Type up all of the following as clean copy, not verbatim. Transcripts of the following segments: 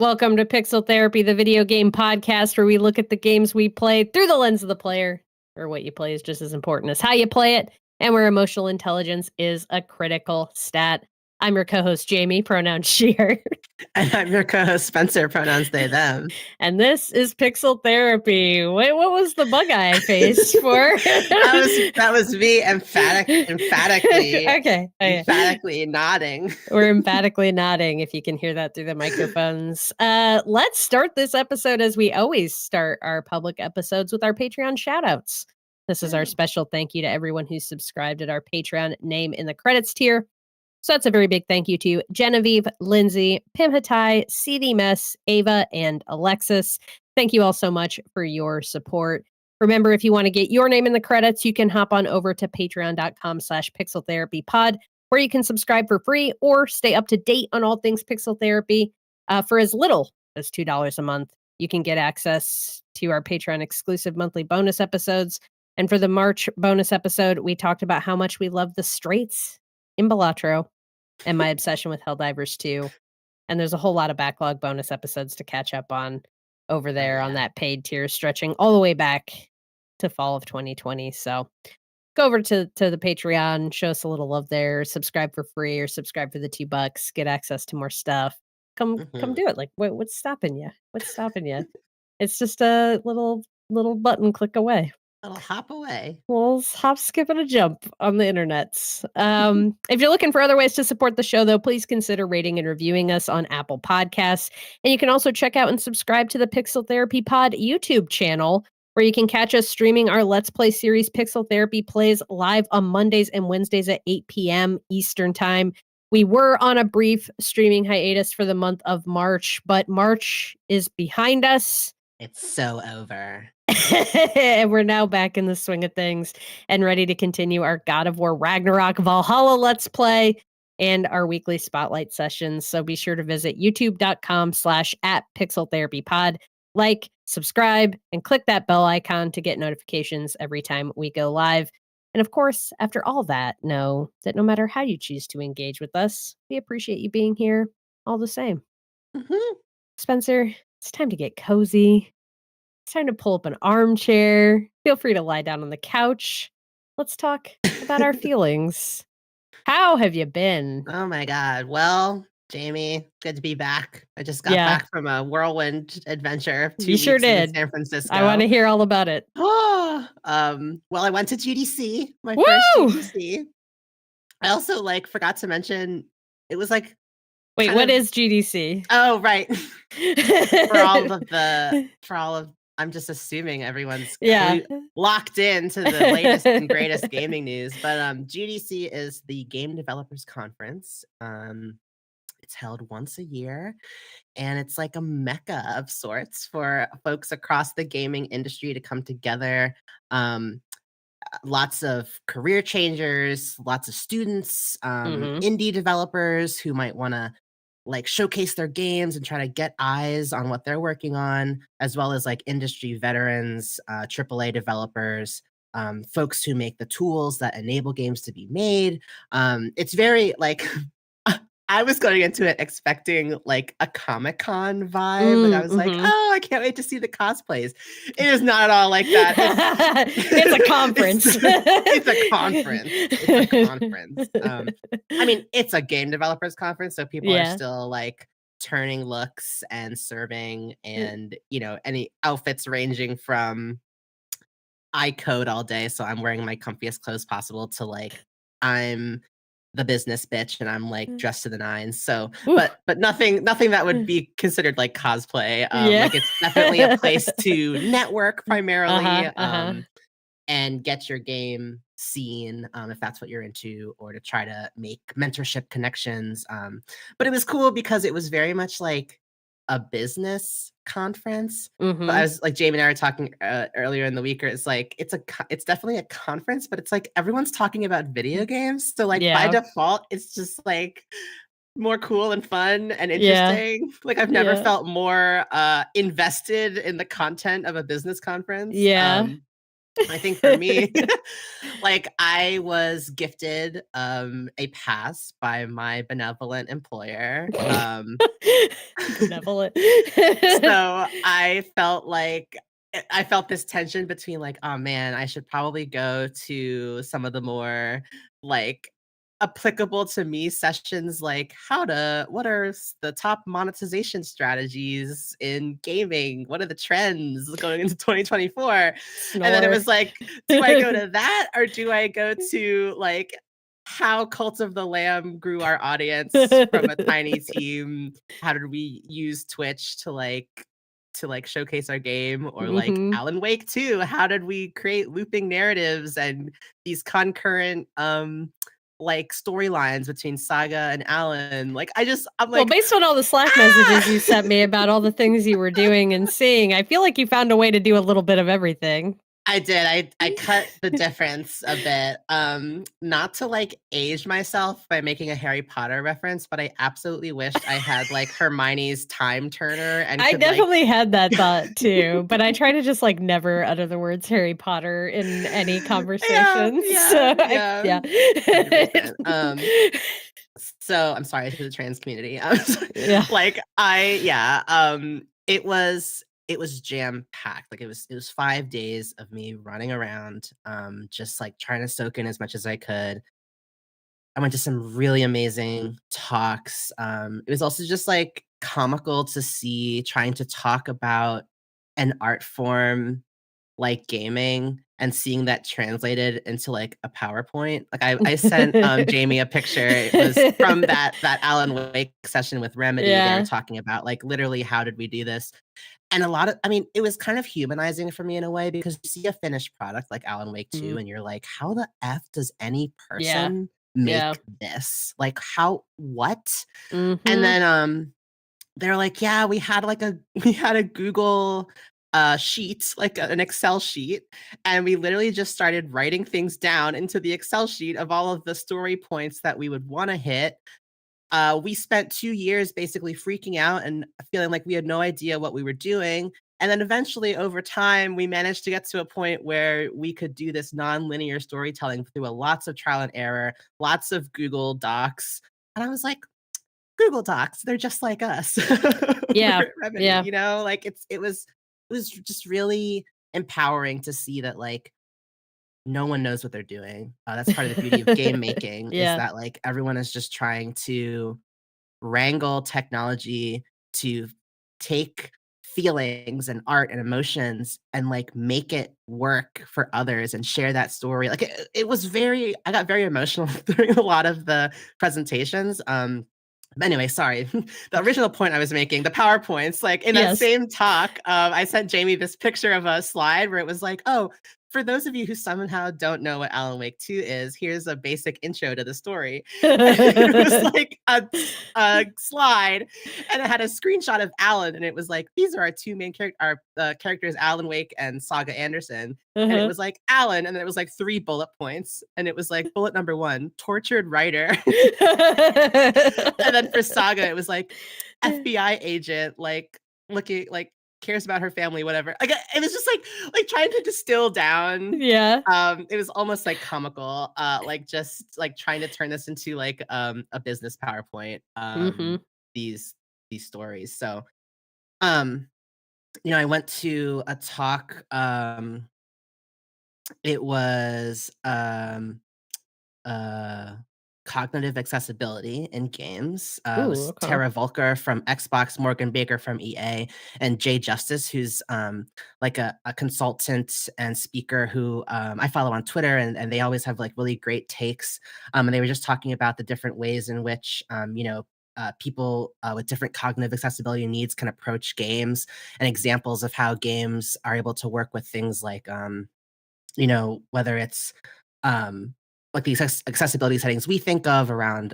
Welcome to Pixel Therapy, the video game podcast where we look at the games we play through the lens of the player, or what you play is just as important as how you play it, and where emotional intelligence is a critical stat. I'm your co-host, Jamie, pronouns she, her. And I'm your co-host, Spencer, pronouns they, them. And this is Pixel Therapy. Wait, what was the bug eye face for? that was me emphatically emphatically nodding. We're emphatically nodding if you can hear that through the microphones. Let's start this episode as we always start our public episodes with our Patreon shoutouts. This is our special thank you to everyone who's subscribed at our Patreon name in the credits tier. So that's a very big thank you to Genevieve, Lindsay, Pimhatai, CD Mess, Ava, and Alexis. Thank you all so much for your support. Remember, if you want to get your name in the credits, you can hop on over to patreon.com/pixeltherapypod, where you can subscribe for free or stay up to date on all things Pixel Therapy for as little as $2 a month. You can get access to our Patreon exclusive monthly bonus episodes. And for the March bonus episode, we talked about how much we love the Straits in Balatro and my obsession with Helldivers 2. And there's a whole lot of backlog bonus episodes to catch up on over there on that paid tier, stretching all the way back to fall of 2020. So go over to the Patreon, show us a little love there, subscribe for free or subscribe for the $2, get access to more stuff. Come do it. Like, what's stopping you? What's stopping you? It's just a little button click away. Little hop away. We'll hop, skip, and a jump on the internets. If you're looking for other ways to support the show, though, please consider rating and reviewing us on Apple Podcasts. And you can also check out and subscribe to the Pixel Therapy Pod YouTube channel, where you can catch us streaming our Let's Play series Pixel Therapy Plays live on Mondays and Wednesdays at 8 p.m. Eastern Time. We were on a brief streaming hiatus for the month of March, but March is behind us. It's so over. And we're now back in the swing of things and ready to continue our God of War Ragnarok Valhalla Let's Play and our weekly spotlight sessions. So be sure to visit youtube.com/@pixeltherapypod. Like, subscribe, and click that bell icon to get notifications every time we go live. And of course, after all that, know that no matter how you choose to engage with us, we appreciate you being here all the same. Mm-hmm. Spencer, it's time to get cozy. It's time to pull up an armchair. Feel free to lie down on the couch. Let's talk about our feelings. How have you been? Oh my God. Well, Jamie, good to be back. I just got back from a whirlwind adventure of 2 You weeks sure did. in San Francisco. I want to hear all about it. Well, I went to GDC, my first GDC. I also forgot to mention it was like. Wait, what is GDC? Oh, right. for all of I'm just assuming everyone's locked into the latest and greatest gaming news. But GDC is the Game Developers Conference. It's held once a year, and it's like a mecca of sorts for folks across the gaming industry to come together. Lots of career changers, lots of students, indie developers who might want to showcase their games and try to get eyes on what they're working on, as well as industry veterans, AAA developers, folks who make the tools that enable games to be made. It's very I was going into it expecting a Comic-Con vibe. I was oh, I can't wait to see the cosplays. It is not at all like that. It's a conference. It's a conference. It's a conference. I mean, it's a game developers conference, so people are still turning looks and serving, and any outfits ranging from I code all day, so I'm wearing my comfiest clothes possible, to I'm the business bitch and I'm dressed to the nines. So, but nothing that would be considered cosplay. It's definitely a place to network primarily, and get your game seen, if that's what you're into, or to try to make mentorship connections. But it was cool because it was very much a business conference. But I was Jamie and I were talking earlier in the week, it's it's definitely a conference, but it's everyone's talking about video games. So by default, it's just more cool and fun and interesting. I've never felt more invested in the content of a business conference. I think for me, like, I was gifted, a pass by my benevolent employer, Benevolent. so I felt like I felt this tension between like, "Oh, man, I should probably go to some of the more, like, applicable to me sessions, like what are the top monetization strategies in gaming? What are the trends going into 2024?" And then it Snore. was like, "Do I go to that or do I go to, like, how Cult of the Lamb grew our audience from a tiny team? How did we use Twitch to showcase our game, or like Mhm. Alan Wake 2, how did we create looping narratives and these concurrent like storylines between Saga and Alan? Like I'm Well, like, based on all the Slack ah! messages you sent me about all the things you were doing and seeing, I feel like you found a way to do a little bit of everything. I did. I cut the difference a bit, not to, like, age myself by making a Harry Potter reference, but I absolutely wished I had, like, Hermione's time turner and I could, like definitely had that thought too, but I try to just, like, never utter the words Harry Potter in any Yeah, conversations, yeah, so I yeah, yeah. 100%. So I'm sorry to the trans community. Yeah. Like, it was jam-packed. Like, it was 5 days of me running around, just, like, trying to soak in as much as I could. I went to some really amazing talks. It was also just, like, comical to see trying to talk about an art form like gaming and seeing that translated into, like, a PowerPoint. Like, I sent, Jamie a picture. It was from that Alan Wake session with Remedy. They were Yeah. talking about, like, literally, how did we do this? And a lot of I mean, it was kind of humanizing for me in a way because you see a finished product like Alan Wake 2, Mhm. and you're like, "How the F does any Yeah. person Yeah. make this? Like, how what?" And Mhm. then, they're like, "Yeah, we had like a we had a Google, sheet, like an Excel sheet, and we literally just started writing things down into the Excel sheet of all of the story points that we would wanna hit. We spent 2 years basically freaking out and feeling like we had no idea what we were doing, and then eventually, over time, we managed to get to a point where we could do this non-linear storytelling through a lots of trial and error, lots of Google Docs." And I was like, Google Docs, they're just like us. We're Yeah. at Remedy, Yeah. you know? Like, it was just really empowering to see that, like, no one knows what they're doing. That's part of the beauty of game making is Yeah. that, like, everyone is just trying to wrangle technology to take feelings and art and emotions and, like, make it work for others and share that story. Like, it was very I got very emotional during a lot of the presentations, but anyway, sorry. The original point I was making, the PowerPoints, like, in that Yes. same talk, I sent Jamie this picture of a slide where it was like, "Oh, for those of you who somehow don't know what Alan Wake 2 is, here's a basic intro to the story." And it was like a slide, and it had a screenshot of Alan, and it was like, "These are our 2 main characters, Alan Wake and Saga Anderson." And it Uh-huh. was like, "Alan," and then it was like 3 bullet points, and it was like, bullet number 1, tortured writer. And then for Saga, it was like FBI agent, like, looking like, cares about her family, whatever. Like, it was just like trying to distill down. Yeah. It was almost, like, comical, like, just, like, trying to turn this into, like, a business PowerPoint, Mhm. these these stories. So, um, I went to a talk, it was, uh, cognitive accessibility in games. It Ooh, was okay. Tara Volker from Xbox, Morgan Baker from EA, and Jay Justice, who's like a consultant and speaker who I follow on Twitter, and they always have like really great takes. And they were just talking about the different ways in which people with different cognitive accessibility needs can approach games, and examples of how games are able to work with things like whether it's um, like the accessibility settings we think of around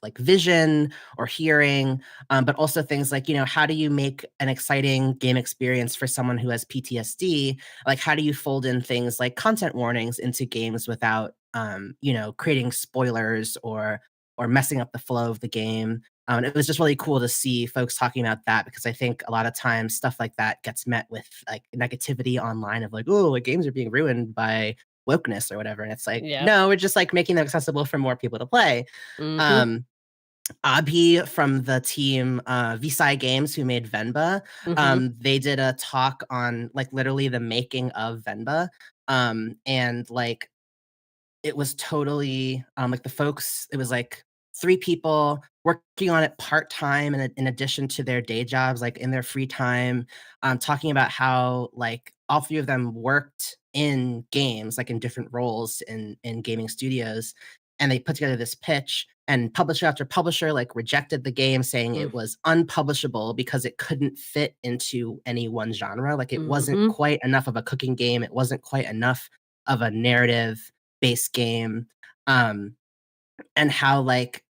like vision or hearing, but also things like how do you make an exciting game experience for someone who has PTSD? Like how do you fold in things like content warnings into games without creating spoilers or messing up the flow of the game? And it was just really cool to see folks talking about that, because I think a lot of times stuff like that gets met with like negativity online of like, oh, like games are being ruined by wokeness or whatever. And it's like, Yeah. no, we're just like making them accessible for more people to play. Mhm. Abhi from the team Visai Games, who made Venba, Mhm. they did a talk on like literally the making of Venba. And like it was totally like the folks, it was like 3 people working on it part-time in addition to their day jobs, like in their free time, talking about how like all 3 of them worked in games, like in different roles in gaming studios. And they put together this pitch, and publisher after publisher like rejected the game, saying Mm. it was unpublishable because it couldn't fit into any one genre. Like it wasn't Mhm. quite enough of a cooking game. It wasn't quite enough of a narrative based game. And how like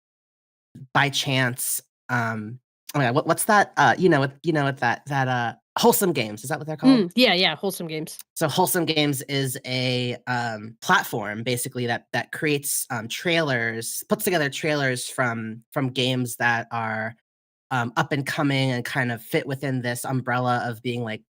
by chance, oh my god, what's that? What that Wholesome Games, is that what they're called? Yeah, yeah, wholesome games. So Wholesome Games is a platform basically that creates trailers, puts together trailers from games that are up and coming and kind of fit within this umbrella of being like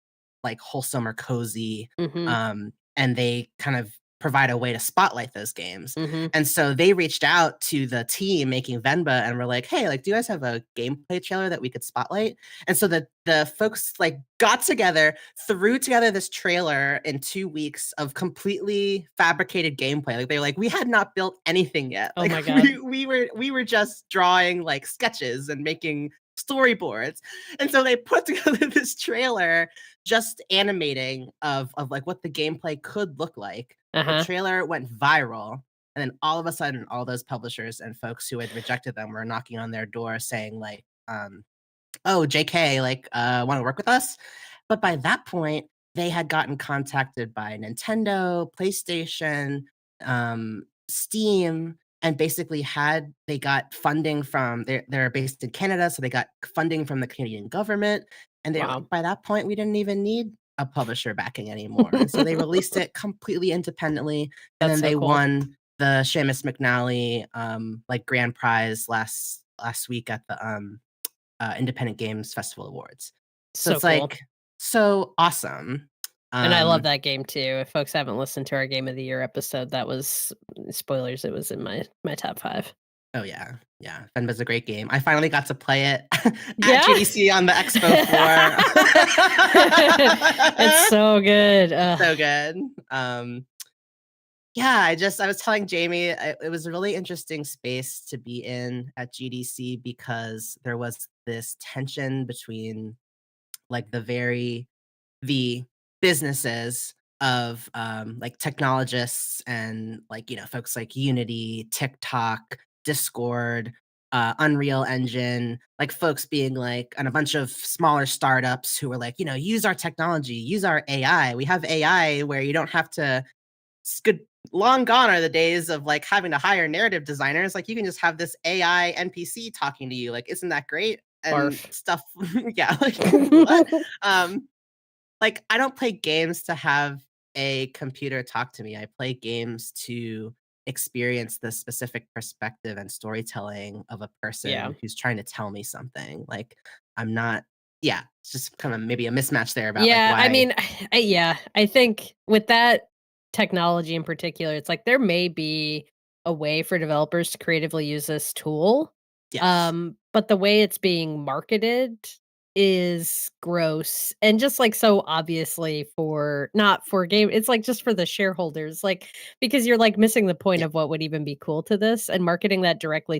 wholesome or cozy. Mhm. And they kind of provide a way to spotlight those games. Mhm. And so they reached out to the team making Venba and were like, hey, like, do you guys have a gameplay trailer that we could spotlight? And so the folks like got together, threw together this trailer in 2 weeks of completely fabricated gameplay. Like they're like, we had not built anything yet. Oh Like my god. we were just drawing like sketches and making storyboards. And so they put together this trailer just animating of like what the gameplay could look like. The Uh-huh. trailer went viral, and then all of a sudden all those publishers and folks who had rejected them were knocking on their door saying like, oh, JK, like, want to work with us? But by that point, they had gotten contacted by Nintendo, PlayStation, Steam, and basically they got funding from, they're based in Canada, so they got funding from the Canadian government. And they're like, Wow. by that point, we didn't even need a publisher backing anymore. And so they released it completely independently. And That's then so they cool. won the Seamus McNally like grand prize last week at the Independent Games Festival Awards. So So it's cool. like so awesome. And I love Um, that game too. If folks haven't listened to our Game of the Year episode, that was spoilers, it was in my top 5. oh yeah, yeah. Fenba's a great game. I finally got to play it at Yeah? GDC on the expo floor. It's so good. So good. Yeah, I was telling Jamie, it was a really interesting space to be in at GDC, because there was this tension between like the businesses of like technologists and like folks like Unity, TikTok, Discord, Unreal Engine, like folks being like, and a bunch of smaller startups who were like, use our technology, use our AI. We have AI where you don't have to. It's good. Long gone are the days of like having to hire narrative designers. Like you can just have this AI NPC talking to you. Like, isn't that great? And Barf. stuff. Yeah. Like what? Um, like I don't play games to have a computer talk to me. I play games to experience the specific perspective and storytelling of a Yeah. person who's trying to tell me something. Like I'm not, yeah, it's just kind of maybe a mismatch there about like Yeah, I why. mean, yeah, I think with that technology in particular, it's like there may be a way for developers to creatively use this tool, Yes. but the way it's being marketed is gross and just like so obviously for not for game, it's like just for the shareholders, like because you're like missing the point Yeah. of what would even be cool to this and marketing that directly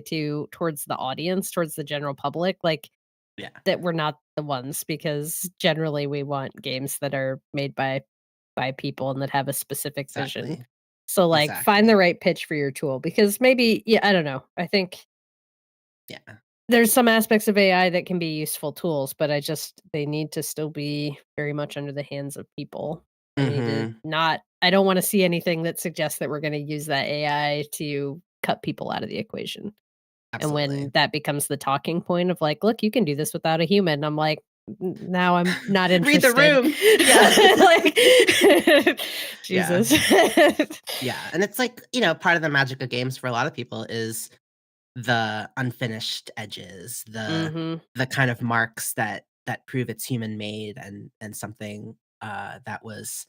towards the audience, towards the general public, like Yeah. that we're not the ones because generally we want games that are made by people and that have a specific vision. Exactly. So, like, find the Exactly. right pitch for your tool because maybe yeah, I don't know. I think Yeah. there's some aspects of AI that can be useful tools, but they need to still be very much under the hands of people. They need to Mhm. not I don't wanna see anything that suggests that we're gonna use that AI to cut people out of the equation. And when Absolutely. that becomes the talking point of like, "Look, you can do this without a human," I'm like, now I'm not Read the interested." room. Yeah. Like, Yeah. Jesus. Yeah, and it's like, part of the magic of games for a lot of people is the unfinished edges, Mhm. the kind of marks that prove it's human made and something, that was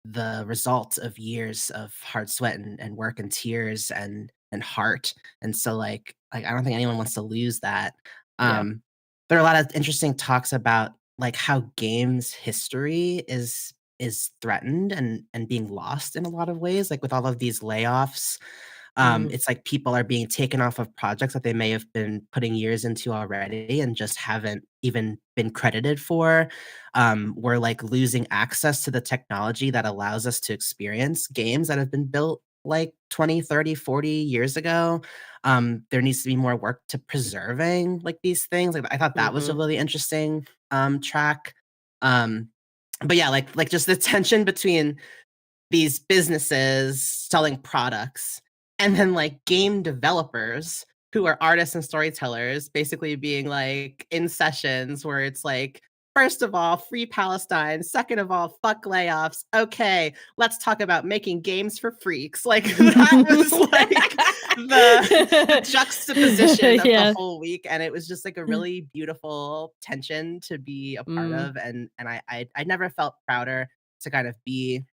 the result of years of hard sweat and work and tears and heart, and so, I don't think anyone wants to lose that. Yeah. Um, there are a lot of interesting talks about, like, how games history is threatened and being lost in a lot of ways, like, with all of these layoffs. Mm. It's like people are being taken off of projects that they may have been putting years into already and just haven't even been credited for. We're, like, losing access to the technology that allows us to experience games that have been built, like, 20, 30, 40 years ago. There needs to be more work to preserving, like, these things. Like, I thought that was a Mhm. really interesting, track. Um, but yeah, like, just the tension between these businesses selling products and then, like, game developers who are artists and storytellers basically being, like, in sessions where it's like, "First of all, free Palestine. Second of all, fuck layoffs. Okay, let's talk about making games for freaks." Like, that was, like, the juxtaposition of the Yeah. whole week, and it was just, like, a really beautiful tension to be a part Mm. of, and I never felt prouder to kind of be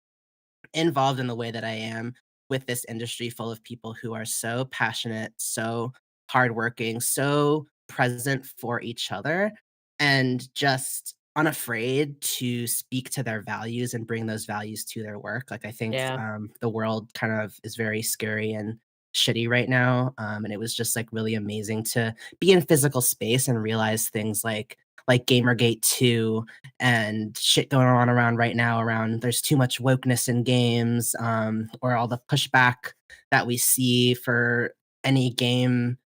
involved in the way that I am with this industry full of people who are so passionate, so hardworking, so present for each other, and just unafraid to speak to their values and bring those values to their work. Like, I think Yeah. the world kind of is very scary and shitty right now. And it was just, like, really amazing to be in physical space and realize things like Gamergate 2 and shit going on around right now around there's too much wokeness in games, or all the pushback that we see for any game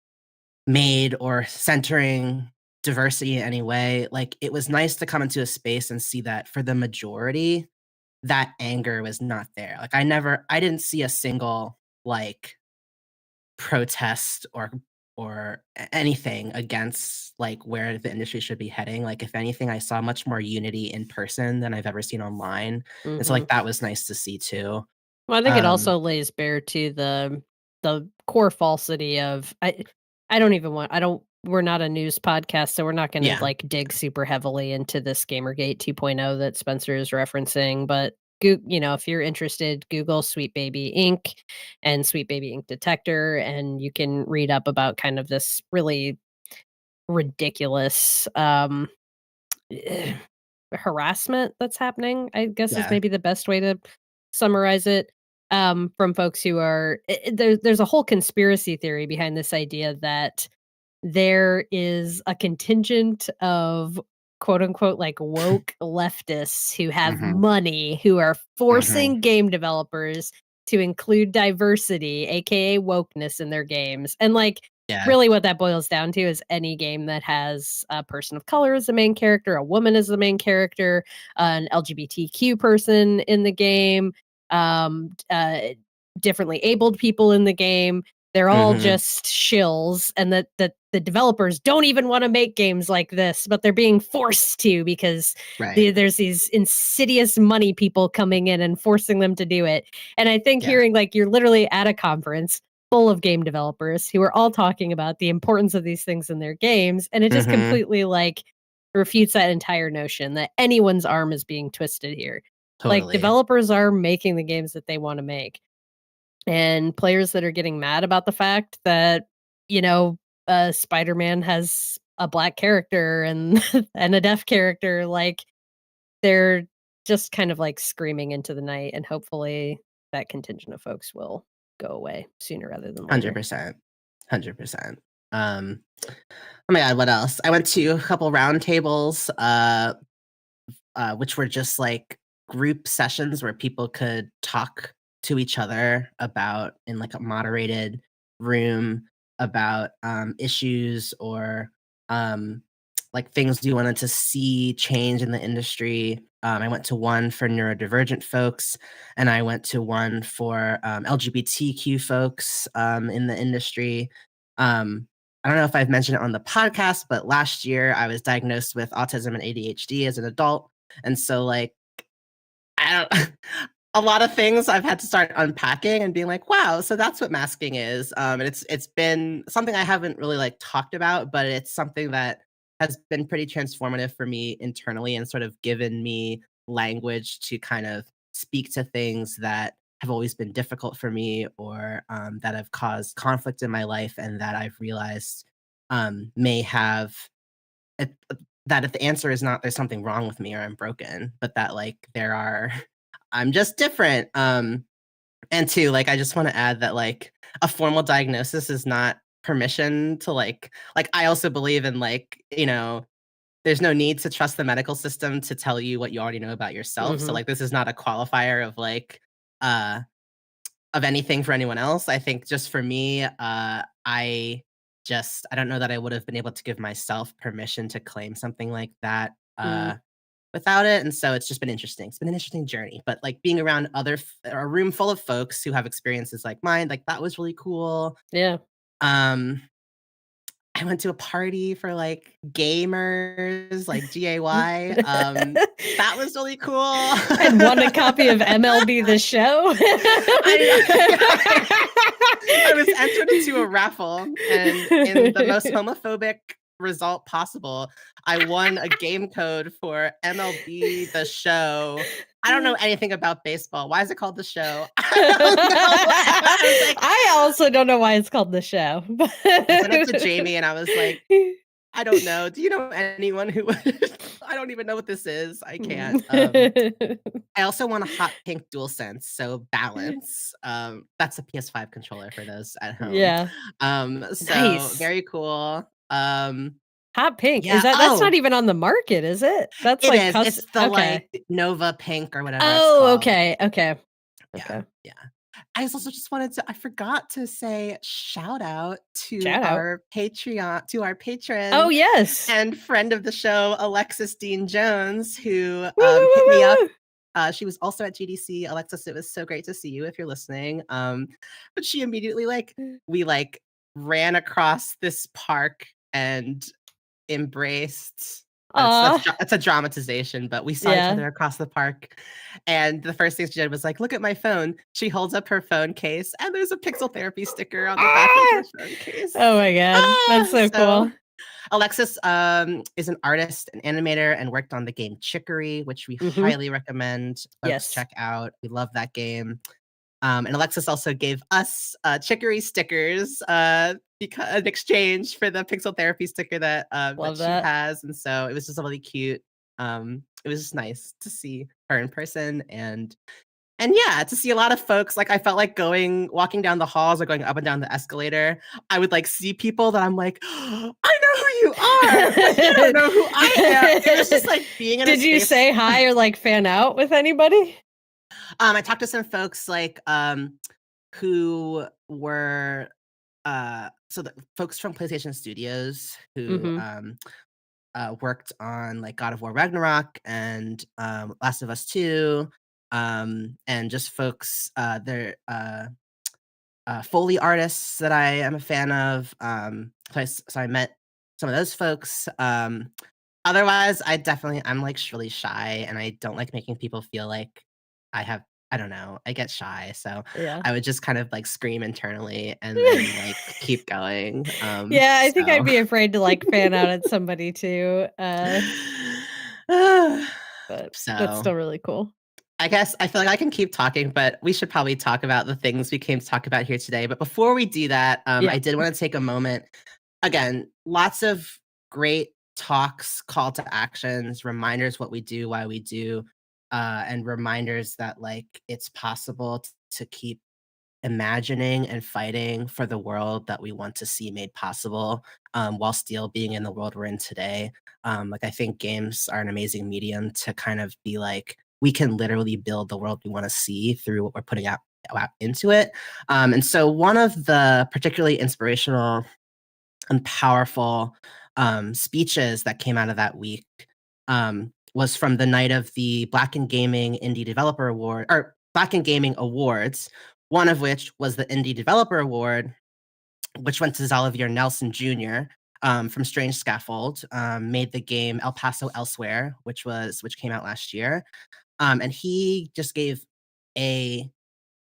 made or centering diversity in any way. Like, it was nice to come into a space and see that for the majority, that anger was not there. Like, I didn't see a single, like, protest or anything against, like, where the industry should be heading. Like, if anything, I saw much more unity in person than I've ever seen online, and so, Mhm. like, that was nice to see too. Well, I think it Um also lays bare to the core falsity of I don't even want I don't we're not a news podcast, so we're not gonna, yeah. like, dig super heavily into this Gamergate 2.0 that Spencer is referencing, but if you're interested, Google Sweet Baby Ink and Sweet Baby Ink Detector, and you can read up about kind of this really ridiculous, harassment that's happening, I guess is Yeah. maybe the best way to summarize it, from folks who are there's a whole conspiracy theory behind this idea that there is a contingent of quote unquote like woke leftists who have Mhm. money who are Mhm. forcing game developers to include diversity, aka wokeness in their games. And like Yeah. really what that boils down to is any game that has a person of color as the main character, a woman as the main character, an LGBTQ person in the game, differently abled people in the game. They're all Mhm. just shills, and that the developers don't even want to make games like this, but they're being forced to because Right. there's these insidious money people coming in and forcing them to do it. And I think Yeah. hearing like you're literally at a conference full of game developers who are all talking about the importance of these things in their games, and it just Mhm. completely like refutes that entire notion that anyone's arm is being twisted here. Like Totally. developers are making the games that they want to make, and players that are getting mad about the fact that, Spider-Man has a black character and and a deaf character, like, they're just kind of, like, screaming into the night, and hopefully that contingent of folks will go away sooner rather than later. 100%. 100%. Oh my god, what else? I went to a couple roundtables, which were just like group sessions where people could talk to each other about in like a moderated room about issues or um, like things you wanted to see change in the industry. I went to one for neurodivergent folks, and I went to one for LGBTQ folks in the industry. Um, I don't know if I've mentioned it on the podcast, but last year I was diagnosed with autism and ADHD as an adult, and so, like, I don't a lot of things I've had to start unpacking and being like, wow, so that's what masking is. And it's been something I haven't really like talked about, but it's something that has been pretty transformative for me internally and sort of given me language to kind of speak to things that have always been difficult for me or that have caused conflict in my life and that I've realized may have it, that if the answer is not there's something wrong with me or I'm broken, but that like there are I'm just different. And two, like I just want to add that like a formal diagnosis is not permission to like I also believe in like, there's no need to trust the medical system to tell you what you already know about yourself. So Mhm. like this is not a qualifier of like uh of anything for anyone else. I think just for me, I don't know that I would have been able to give myself permission to claim something like that Mm. without it. And so it's just been interesting. It's been an interesting journey. But like being around a room full of folks who have experiences like mine, like that was really cool. Yeah. Um, I went to a party for like gamers, like GAY. That was really cool. And won a copy of MLB The Show. I was entered into a raffle, and in the most homophobic result possible, I won a game code for MLB The Show. I don't know anything about baseball. Why is it called The Show? I don't know. I was like, I also don't know why it's called The Show. I sent it to Jamie, and I was like, I don't know. Do you know anyone who would I don't even know what this is. I can't. I also want a hot pink DualSense, so balance. That's a PS5 controller for those at home. Yeah. So Nice. very cool. Hot pink. Is Yeah. that's Oh, not even on the market, is it? That's it like is. It's the okay. like Nova Pink or whatever it's Oh, called. okay. Okay. Yeah, Okay. yeah. I also just wanted to I forgot to say shout out to Shout out. our Patreon, to our Oh, patron yes. and friend of the show, Alexis Dean Jones, who Woo, woo, hit woo, me up. woo, woo. She was also at GDC. Alexis, it was so great to see you if you're listening. But she immediately we ran across this park and embraced. Aw. That's a dramatization, but we saw each Yeah. other across the park, and the first thing she did was like, "Look at my phone." She holds up her phone case, and there's a pixel therapy sticker on the back of her Ah! phone case. Oh my god. That's so So cool. Alexis is an artist, an animator, and worked on the game Chicory, which we Mhm. highly recommend folks Yes. check out. We love that game. And Alexis also gave us Chicory stickers in exchange for the pixel therapy sticker that Love she that. has, and so it was just really cute. It was just nice to see her in person, and yeah, to see a lot of folks. Like I felt like walking down the halls or going up and down the escalator. I would like see people that I'm like, I know who you are, but you don't know who I am. It was just like being in a Did you space. say hi or like fan out with anybody? I talked to some folks who were so the folks from PlayStation Studios who Mhm. worked on like God of War Ragnarok and Last of Us 2, and just folks they're Foley artists that I am a fan of. So I met some of those folks. Otherwise, I'm like really shy, and I don't like making people feel like I have. I don't know. I get shy, so Yeah. I would just kind of like scream internally and then like keep going. Yeah, I think I'd So be afraid to like fan out at somebody too. But that's so still really cool. I guess I feel like I can keep talking, but we should probably talk about the things we came to talk about here today. But before we do that, Yeah. I did want to take a moment. Again, lots of great talks, call to actions, reminders what we do, why we do, and reminders that like it's possible to keep imagining and fighting for the world that we want to see made possible, while still being in the world we're in today. Like I think games are an amazing medium to kind of be like, we can literally build the world we want to see through what we're putting out into it. And so one of the particularly inspirational and powerful speeches that came out of that week was from the night of the Black and Gaming Indie Developer Award, or Black and Gaming Awards, one of which was the Indie Developer Award, which went to Xavier Nelson Jr. From Strange Scaffold, made the game El Paso Elsewhere, which came out last year, and he just gave a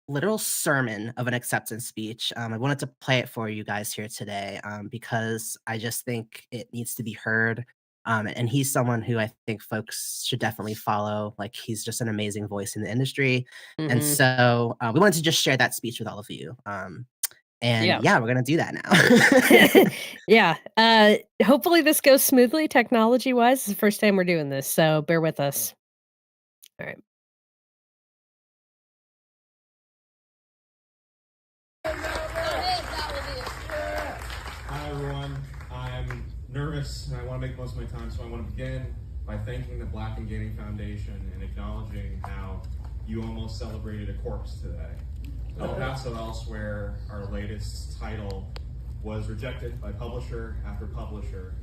literal sermon of an acceptance speech. I wanted to play it for you guys here today because I just think it needs to be heard. And he's someone who I think folks should definitely follow. Like, he's just an amazing voice in the industry. And Mhm. so we wanted to just share that speech with all of you. And Yeah. yeah, we're going to do that now. Yeah, hopefully this goes smoothly technology-wise. It's the first time we're doing this, so bear with us. Alright. Hi everyone. I'm nervous and I want to make the most of my time, so I want to begin by thanking the Black and Gaming Foundation and acknowledging how you almost celebrated a corpse today. El Paso Elsewhere, our latest title, was rejected by publisher after publisher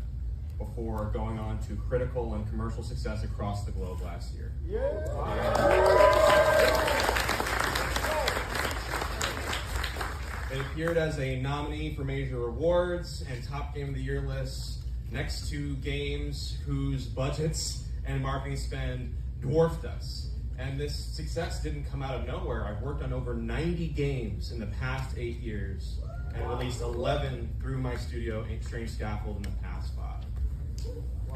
before going on to critical and commercial success across the globe last year. It appeared as a nominee for major awards and top game of the year lists next to games whose budgets and marketing spend dwarfed us. And this success didn't come out of nowhere. I've worked on over 90 games in the past 8 years and released 11 through my studio, Strange Scaffold, in the past 5.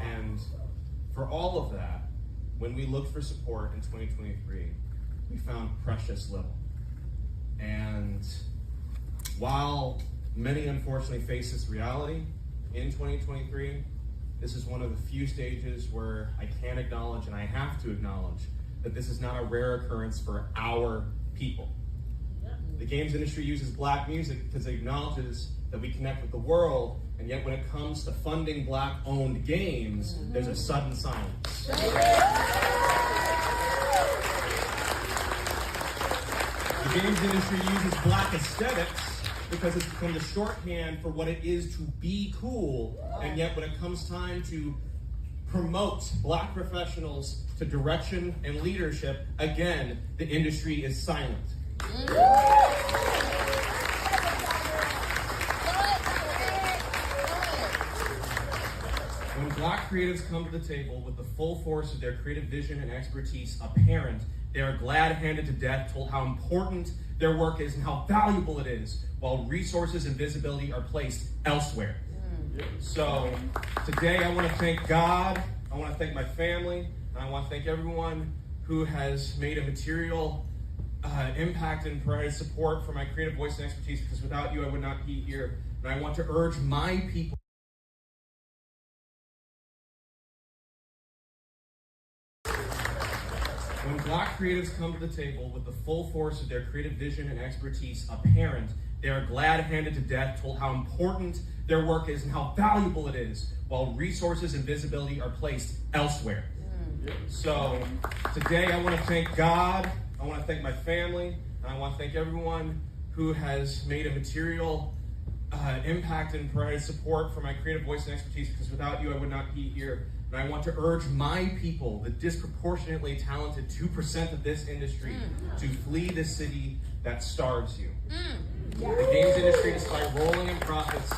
And for all of that, when we looked for support in 2023, we found precious little. And while many unfortunately face this reality in 2023, this is one of the few stages where I can acknowledge, and I have to acknowledge, that this is not a rare occurrence for our people. The games industry uses Black music because it acknowledges that we connect with the world, and yet when it comes to funding Black-owned games, there's a sudden silence. The games industry uses Black aesthetics because it's become the shorthand for what it is to be cool, and yet when it comes time to promote Black professionals to direction and leadership, again, the industry is silent. When Black creatives come to the table with the full force of their creative vision and expertise apparent, they are glad-handed to death, told how important their work is and how valuable it is, while resources and visibility are placed elsewhere. So today I want to thank God, I want to thank my family, and I want to thank everyone who has made a material impact and provided support for my creative voice and expertise, because without you I would not be here. And I want to urge my people when Black creatives come to the table with the full force of their creative vision and expertise apparent, they are glad-handed to death, told how important their work is and how valuable it is, while resources and visibility are placed elsewhere. So today I want to thank God, I want to thank my family, and I want to thank everyone who has made a material impact and provided support for my creative voice and expertise, because without you I would not be here. And I want to urge my people, the disproportionately talented 2% of this industry, to flee the city that starves you. The games industry, despite rolling in profits,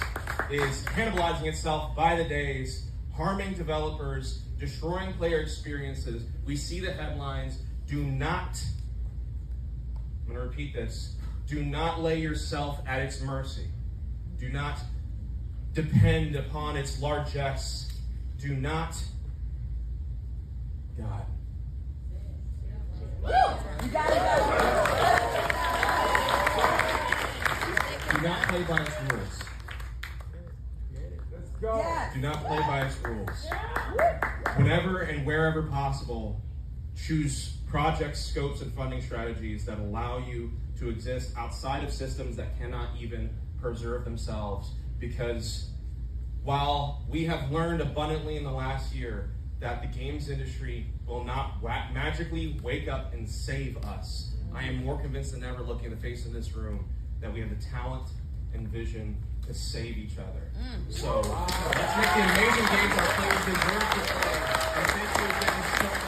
is cannibalizing itself by the days, harming developers, destroying player experiences. We see the headlines. Do not, I'm going to repeat this, do not lay yourself at its mercy. Do not depend upon its largesse. Do not, God. Do not play by its rules. Let's go. Do not play by its rules. Whenever and wherever possible, choose projects, scopes, and funding strategies that allow you to exist outside of systems that cannot even preserve themselves, because while we have learned abundantly in the last year that the games industry will not magically wake up and save us, I am more convinced than ever, looking in the face of this room, that we have the talent and vision to save each other. So let's make the amazing games our players deserve to play. And thank you again so much.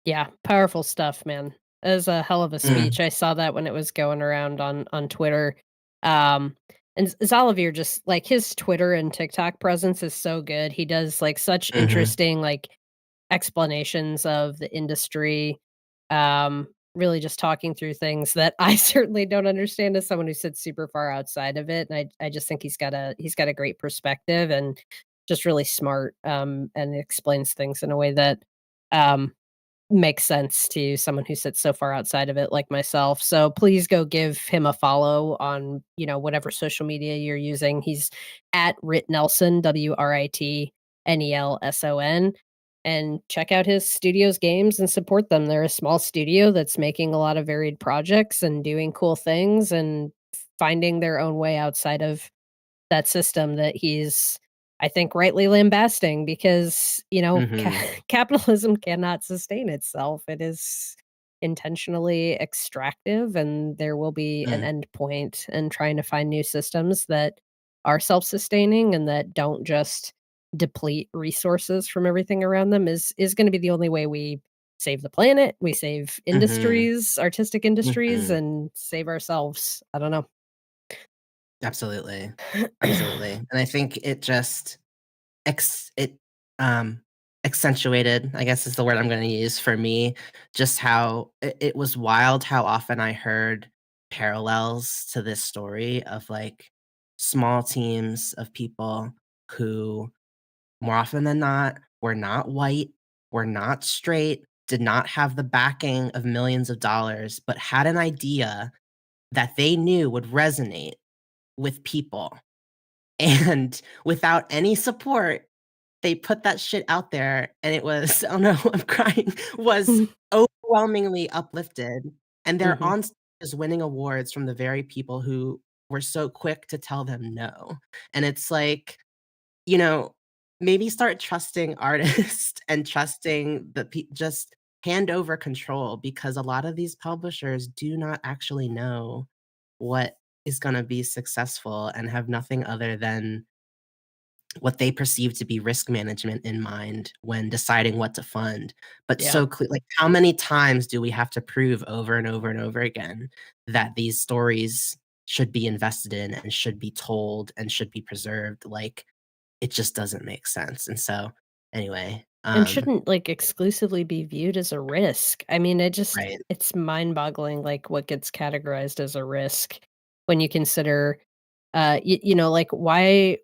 Yeah, powerful stuff, man. That was a hell of a speech. I saw that when it was going around on Twitter. Um, And Zolliver just like his Twitter and TikTok presence is so good. He does like such Mhm. interesting like explanations of the industry. Really just talking through things that I certainly don't understand as someone who sits super far outside of it. And I just think he's got a great perspective and just really smart and explains things in a way that um makes sense to someone who sits so far outside of it like myself. So please go give him a follow on, whatever social media you're using. He's at Rit Nelson, WRITNELSON. And check out his studio's games and support them. They're a small studio that's making a lot of varied projects and doing cool things and finding their own way outside of that system that he's, I think, rightly lambasting because, Mhm. capitalism cannot sustain itself. It is intentionally extractive, and there will be an Mm. end point. And trying to find new systems that are self-sustaining and that don't just deplete resources from everything around them is going to be the only way we save the planet, we save Mhm. industries, artistic industries, Mhm. and save ourselves. I don't know. Absolutely. Absolutely. And I think it just it um accentuated, I guess is the word I'm going to use for me, just how it was wild how often I heard parallels to this story of like small teams of people who more often than not were not white, were not straight, did not have the backing of millions of dollars, but had an idea that they knew would resonate with people. And without any support, they put that shit out there and it was oh no, I'm crying, was overwhelmingly uplifted, and they're Mhm. on stages winning awards from the very people who were so quick to tell them no. And it's like, you know, maybe start trusting artists and trusting the just hand over control, because a lot of these publishers do not actually know what is gonna be successful and have nothing other than what they perceive to be risk management in mind when deciding what to fund. But Yeah. so like, how many times do we have to prove over and over and over again that these stories should be invested in and should be told and should be preserved? Like, it just doesn't make sense. And so, anyway, And shouldn't, like, exclusively be viewed as a risk. I mean, right. it's mind-boggling, like, what gets categorized as a risk when you consider, like, why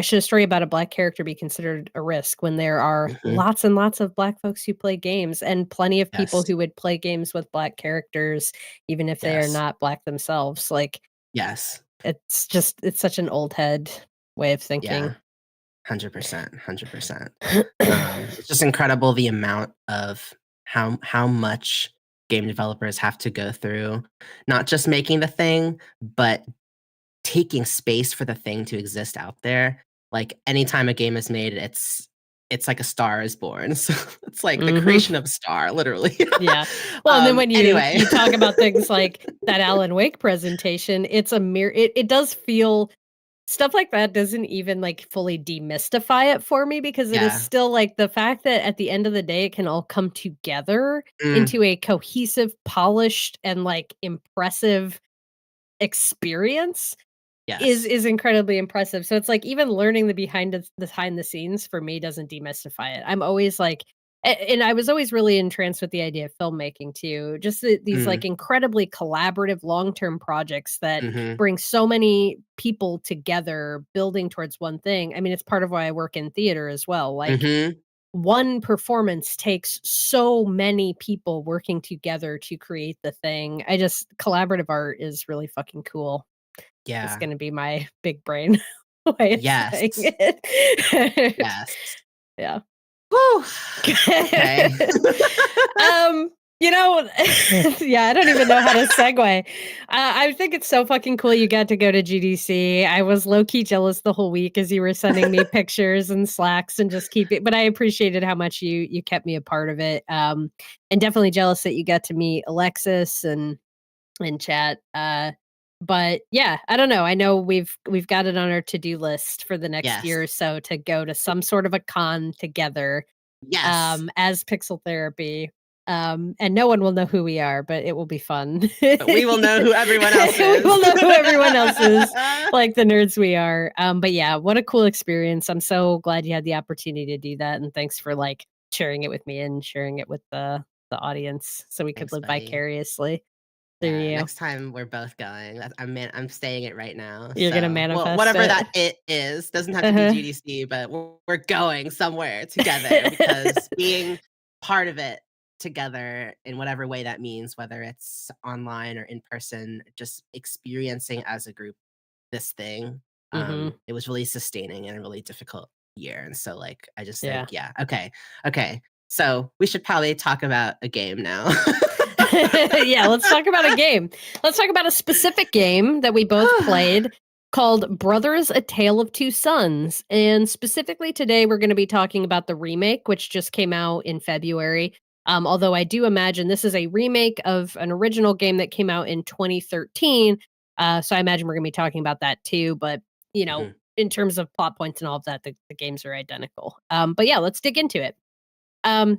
should a story about a Black character be considered a risk when there are Mhm. lots and lots of Black folks who play games and plenty of people Yes. who would play games with Black characters even if they are Yes. not Black themselves? Like, Yes. it's such an old head way of thinking. Yeah. 100%, 100%. It's just incredible the amount of how much game developers have to go through, not just making the thing, but taking space for the thing to exist out there. Like, anytime a game is made, it's like a star is born. So, it's like the Mhm. creation of a star, literally. Yeah. Well, and then when you Anyway. you talk about things like that Alan Wake presentation, it's a mere it does feel stuff like that doesn't even, like, fully demystify it for me because it is Yeah. still, like, the fact that at the end of the day, it can all come together Mm, into a cohesive, polished, and, like, impressive experience is yes. is incredibly impressive. So it's like even learning behind the scenes for me doesn't demystify it. I'm always like and I was always really entranced with the idea of filmmaking too. Just these Mm, like incredibly collaborative long-term projects that mhm, bring so many people together building towards one thing. I mean, it's part of why I work in theater as well. Like mhm. one performance takes so many people working together to create the thing. I just collaborative art is really fucking cool. It's Yeah. gonna be my big brain way of saying Yes. it. Yes. Yeah. Whew. Okay. Um, yeah, I don't even know how to segue. I think it's so fucking cool you got to go to GDC. I was low key jealous the whole week as you were sending me pictures and slacks and just keep it. But I appreciated how much you kept me a part of it. And definitely jealous that you got to meet Alexis and chat. But yeah, I don't know. I know we've got it on our to-do list for the next Yes. year or so to go to some sort of a con together Yes. as Pixel Therapy. And no one will know who we are, but it will be fun. But we will know who everyone else We is. will know who everyone else is, like the nerds we are. But yeah, what a cool experience. I'm so glad you had the opportunity to do that, and thanks for like sharing it with me and sharing it with the audience so we could Thanks, live buddy. vicariously through Yeah, you. next time we're both going. I'm saying it right now. You're gonna So, well, manifest whatever it. that it is, doesn't have to be Uh-huh. GDC, but we're going somewhere together because being part of it together in whatever way that means, whether it's online or in person, just experiencing as a group this thing, Mhm. it was really sustaining in a really difficult year. And so, like, I just Yeah. think, yeah, okay. So we should probably talk about a game now. Yeah, let's talk about a game. Let's talk about a specific game that we both played called Brothers: A Tale of Two Sons. And specifically today we're going to be talking about the remake which just came out in February. Although I do imagine this is a remake of an original game that came out in 2013. So I imagine we're going to be talking about that too, but you know, Mhm. in terms of plot points and all of that, the games are identical. But yeah, let's dig into it.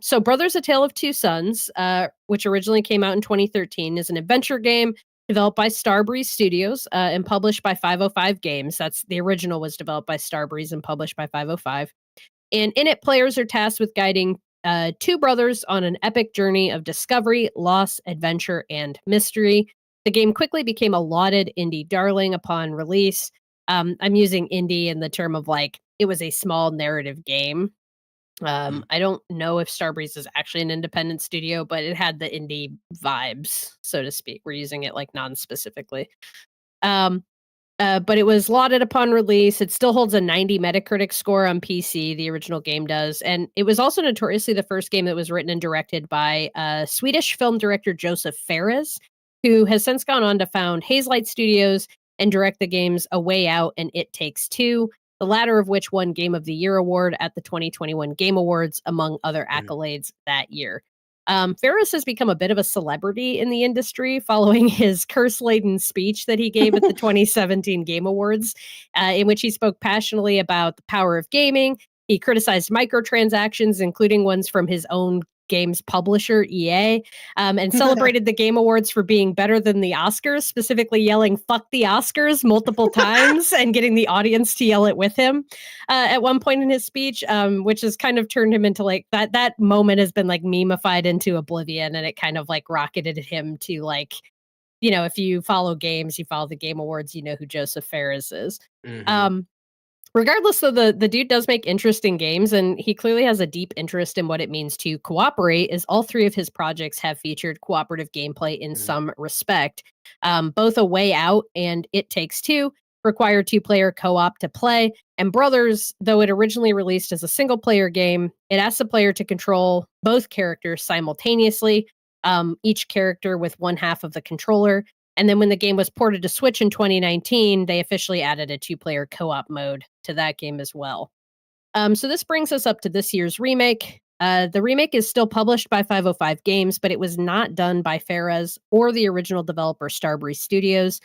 So Brothers: A Tale of Two Sons, which originally came out in 2013, is an adventure game developed by Starbreeze Studios and published by 505 Games. That's the original was developed by Starbreeze and published by 505. And in it, players are tasked with guiding two brothers on an epic journey of discovery, loss, adventure, and mystery. The game quickly became a lauded indie darling upon release. I'm using indie in the term of like it was a small narrative game. Mhm. I don't know if Starbreeze is actually an independent studio, but it had the indie vibes, so to speak. We're using it like non-specifically. Um, but it was lauded upon release. It still holds a 90 Metacritic score on PC. The original game does, and it was also notoriously the first game that was written and directed by Swedish film director Josef Fares, who has since gone on to found Hazelight Studios and direct the games A Way Out and It Takes Two, the latter of which won Game of the Year award at the 2021 Game Awards, among other Mhm. accolades that year. Ferris has become a bit of a celebrity in the industry following his curse laden speech that he gave at the 2017 Game Awards, in which he spoke passionately about the power of gaming. He criticized microtransactions, including ones from his own games publisher, EA, and celebrated the Game Awards for being better than the Oscars, specifically yelling "fuck the Oscars" multiple times and getting the audience to yell it with him at one point in his speech, which has kind of turned him into like that moment has been like memeified into oblivion, and it kind of like rocketed him to like, you know, if you follow games, you follow the Game Awards, you know who Joseph Fares is. Mhm. Um, Regardless, though, the dude does make interesting games, and he clearly has a deep interest in what it means to cooperate. As all three of his projects have featured cooperative gameplay in Mhm. some respect. Both A Way Out and It Takes Two require two-player co-op to play. And Brothers, though it originally released as a single-player game, it asks the player to control both characters simultaneously. Each character with one half of the controller. And then when the game was ported to Switch in 2019, they officially added a two-player co-op mode to that game as well. So this brings us up to this year's remake. The remake is still published by 505 Games, but it was not done by Fares or the original developer Starbreeze Studios,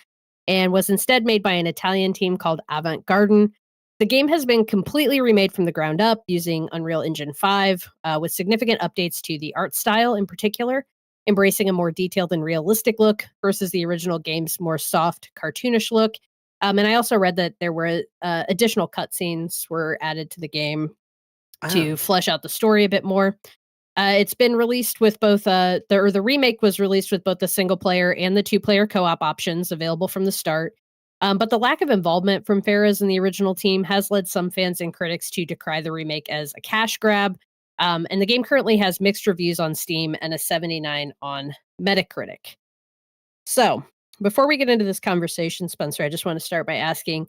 and was instead made by an Italian team called Avantgarden. The game has been completely remade from the ground up using Unreal Engine 5, with significant updates to the art style in particular, embracing a more detailed and realistic look versus the original game's more soft, cartoonish look. And I also read that there were additional cutscenes were added to the game to Oh. flesh out the story a bit more. It's been released with both the remake was released with both the single player and the two player co op options available from the start. But the lack of involvement from Fares and the original team has led some fans and critics to decry the remake as a cash grab. And the game currently has mixed reviews on Steam and a 79 on Metacritic. So, before we get into this conversation, Spencer, I just want to start by asking,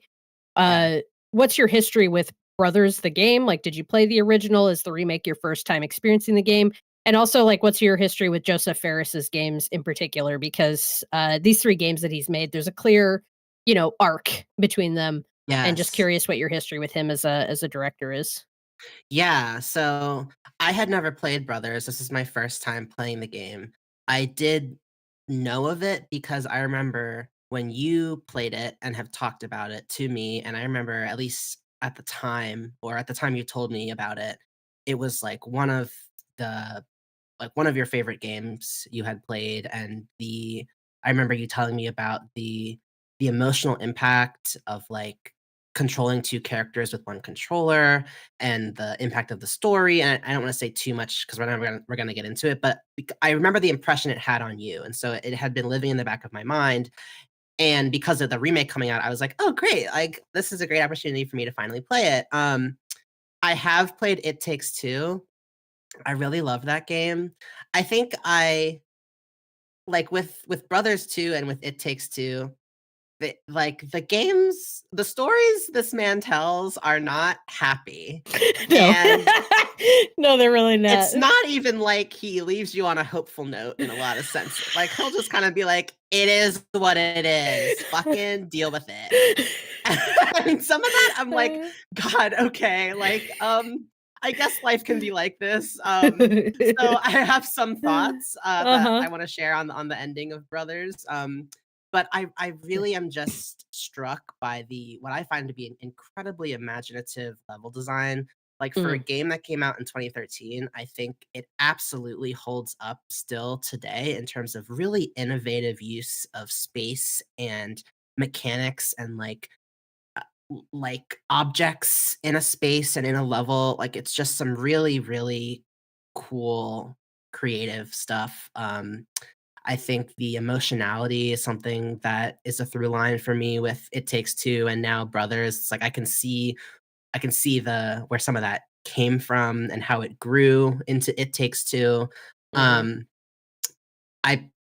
Yeah. uh, what's your history with Brothers the game? Like, did you play the original? Is the remake your first time experiencing the game? And also, like, what's your history with Joseph Fares's games in particular? Because these three games that he's made, there's a clear, you know, arc between them. And just Yes. curious what your history with him as a director is. Yeah, so I had never played Brothers. This is my first time playing the game. I did know of it because I remember when you played it and have talked about it to me, and I remember at least at the time, or at the time you told me about it, it was like one of the like one of your favorite games you had played, and I remember you telling me about the emotional impact of like controlling two characters with one controller and the impact of the story. And I don't want to say too much because we're gonna get into it, but I remember the impression it had on you, and so it had been living in the back of my mind. And because of the remake coming out, I was like, oh great, like this is a great opportunity for me to finally play it. I have played It Takes Two. I really love that game. I think I like with Brothers 2 and with It Takes Two, the stories this man tells are not happy. No. And no, they're really not. it's not even like he leaves you on a hopeful note in a lot of senses. Like he'll just kind of be like, it is what it is. Fucking deal with it. I mean, some of that I'm like, God, okay, like I guess life can be like this. So I have some thoughts that I want to share on the ending of Brothers. But I really am just struck by what I find to be an incredibly imaginative level design. Like for a game that came out in 2013, I think it absolutely holds up still today in terms of really innovative use of space and mechanics and like objects in a space and in a level. Like it's just some really, really cool creative stuff. I think the emotionality is something that is a through line for me with It Takes Two and now Brothers. It's like I can see the where some of that came from and how it grew into It Takes Two. I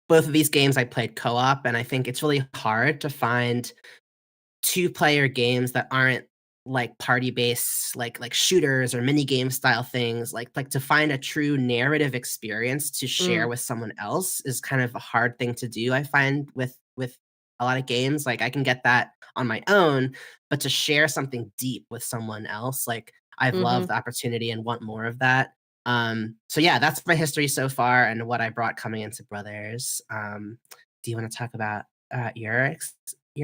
both of these games I played co-op, and I think it's really hard to find two-player games that aren't like party-based, like shooters or mini game style things. Like to find a true narrative experience to share with someone else is kind of a hard thing to do. I find with a lot of games, like I can get that on my own, but to share something deep with someone else, like I've loved the opportunity and want more of that. So yeah, that's my history so far and what I brought coming into Brothers. Do you want to talk about your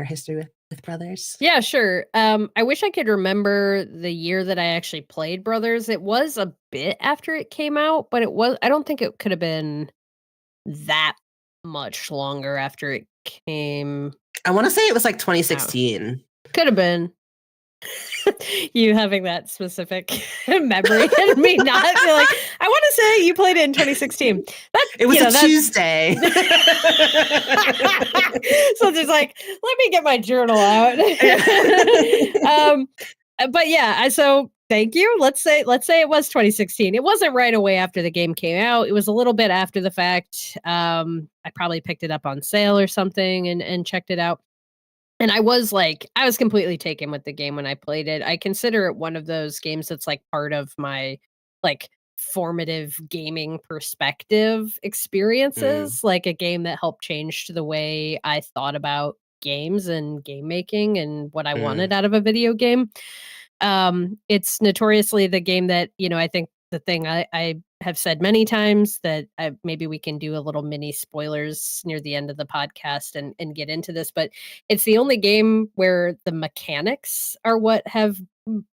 history with Brothers? Yeah, sure. I wish I could remember the year that I actually played Brothers. It was a bit after it came out, but I don't think it could have been that much longer after it came. I want to say it was like 2016. Could have been. You having that specific memory and me not be like, I want to say you played it in 2016. It was a Tuesday. So there's like, let me get my journal out. But yeah, so thank you. Let's say it was 2016. It wasn't right away after the game came out. It was a little bit after the fact. I probably picked it up on sale or something and checked it out. And I was completely taken with the game when I played it. I consider it one of those games that's like part of my like formative gaming perspective experiences, like a game that helped change the way I thought about games and game making and what I wanted out of a video game. It's notoriously the game that, I think the thing I have said many times that maybe we can do a little mini spoilers near the end of the podcast and get into this, but it's the only game where the mechanics are what have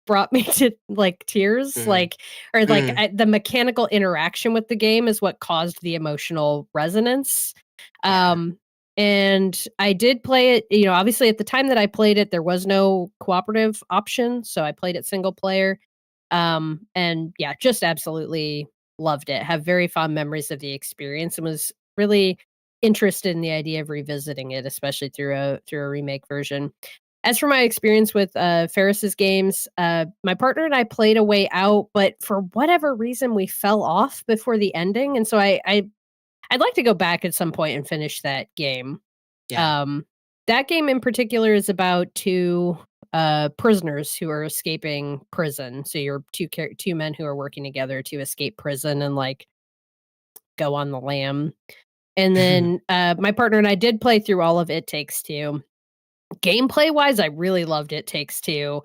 brought me to like tears, the mechanical interaction with the game is what caused the emotional resonance. And I did play it, obviously at the time that I played it, there was no cooperative option. So I played it single player. And yeah, just absolutely loved it. Have very fond memories of the experience and was really interested in the idea of revisiting it, especially through a remake version. As for my experience with Fares's games, my partner and I played A Way Out, but for whatever reason we fell off before the ending. And so I'd like to go back at some point and finish that game. Yeah. That game in particular is about two prisoners who are escaping prison. So you're two men who are working together to escape prison and like go on the lam. And then my partner and I did play through all of It Takes Two. Gameplay wise, I really loved It Takes Two.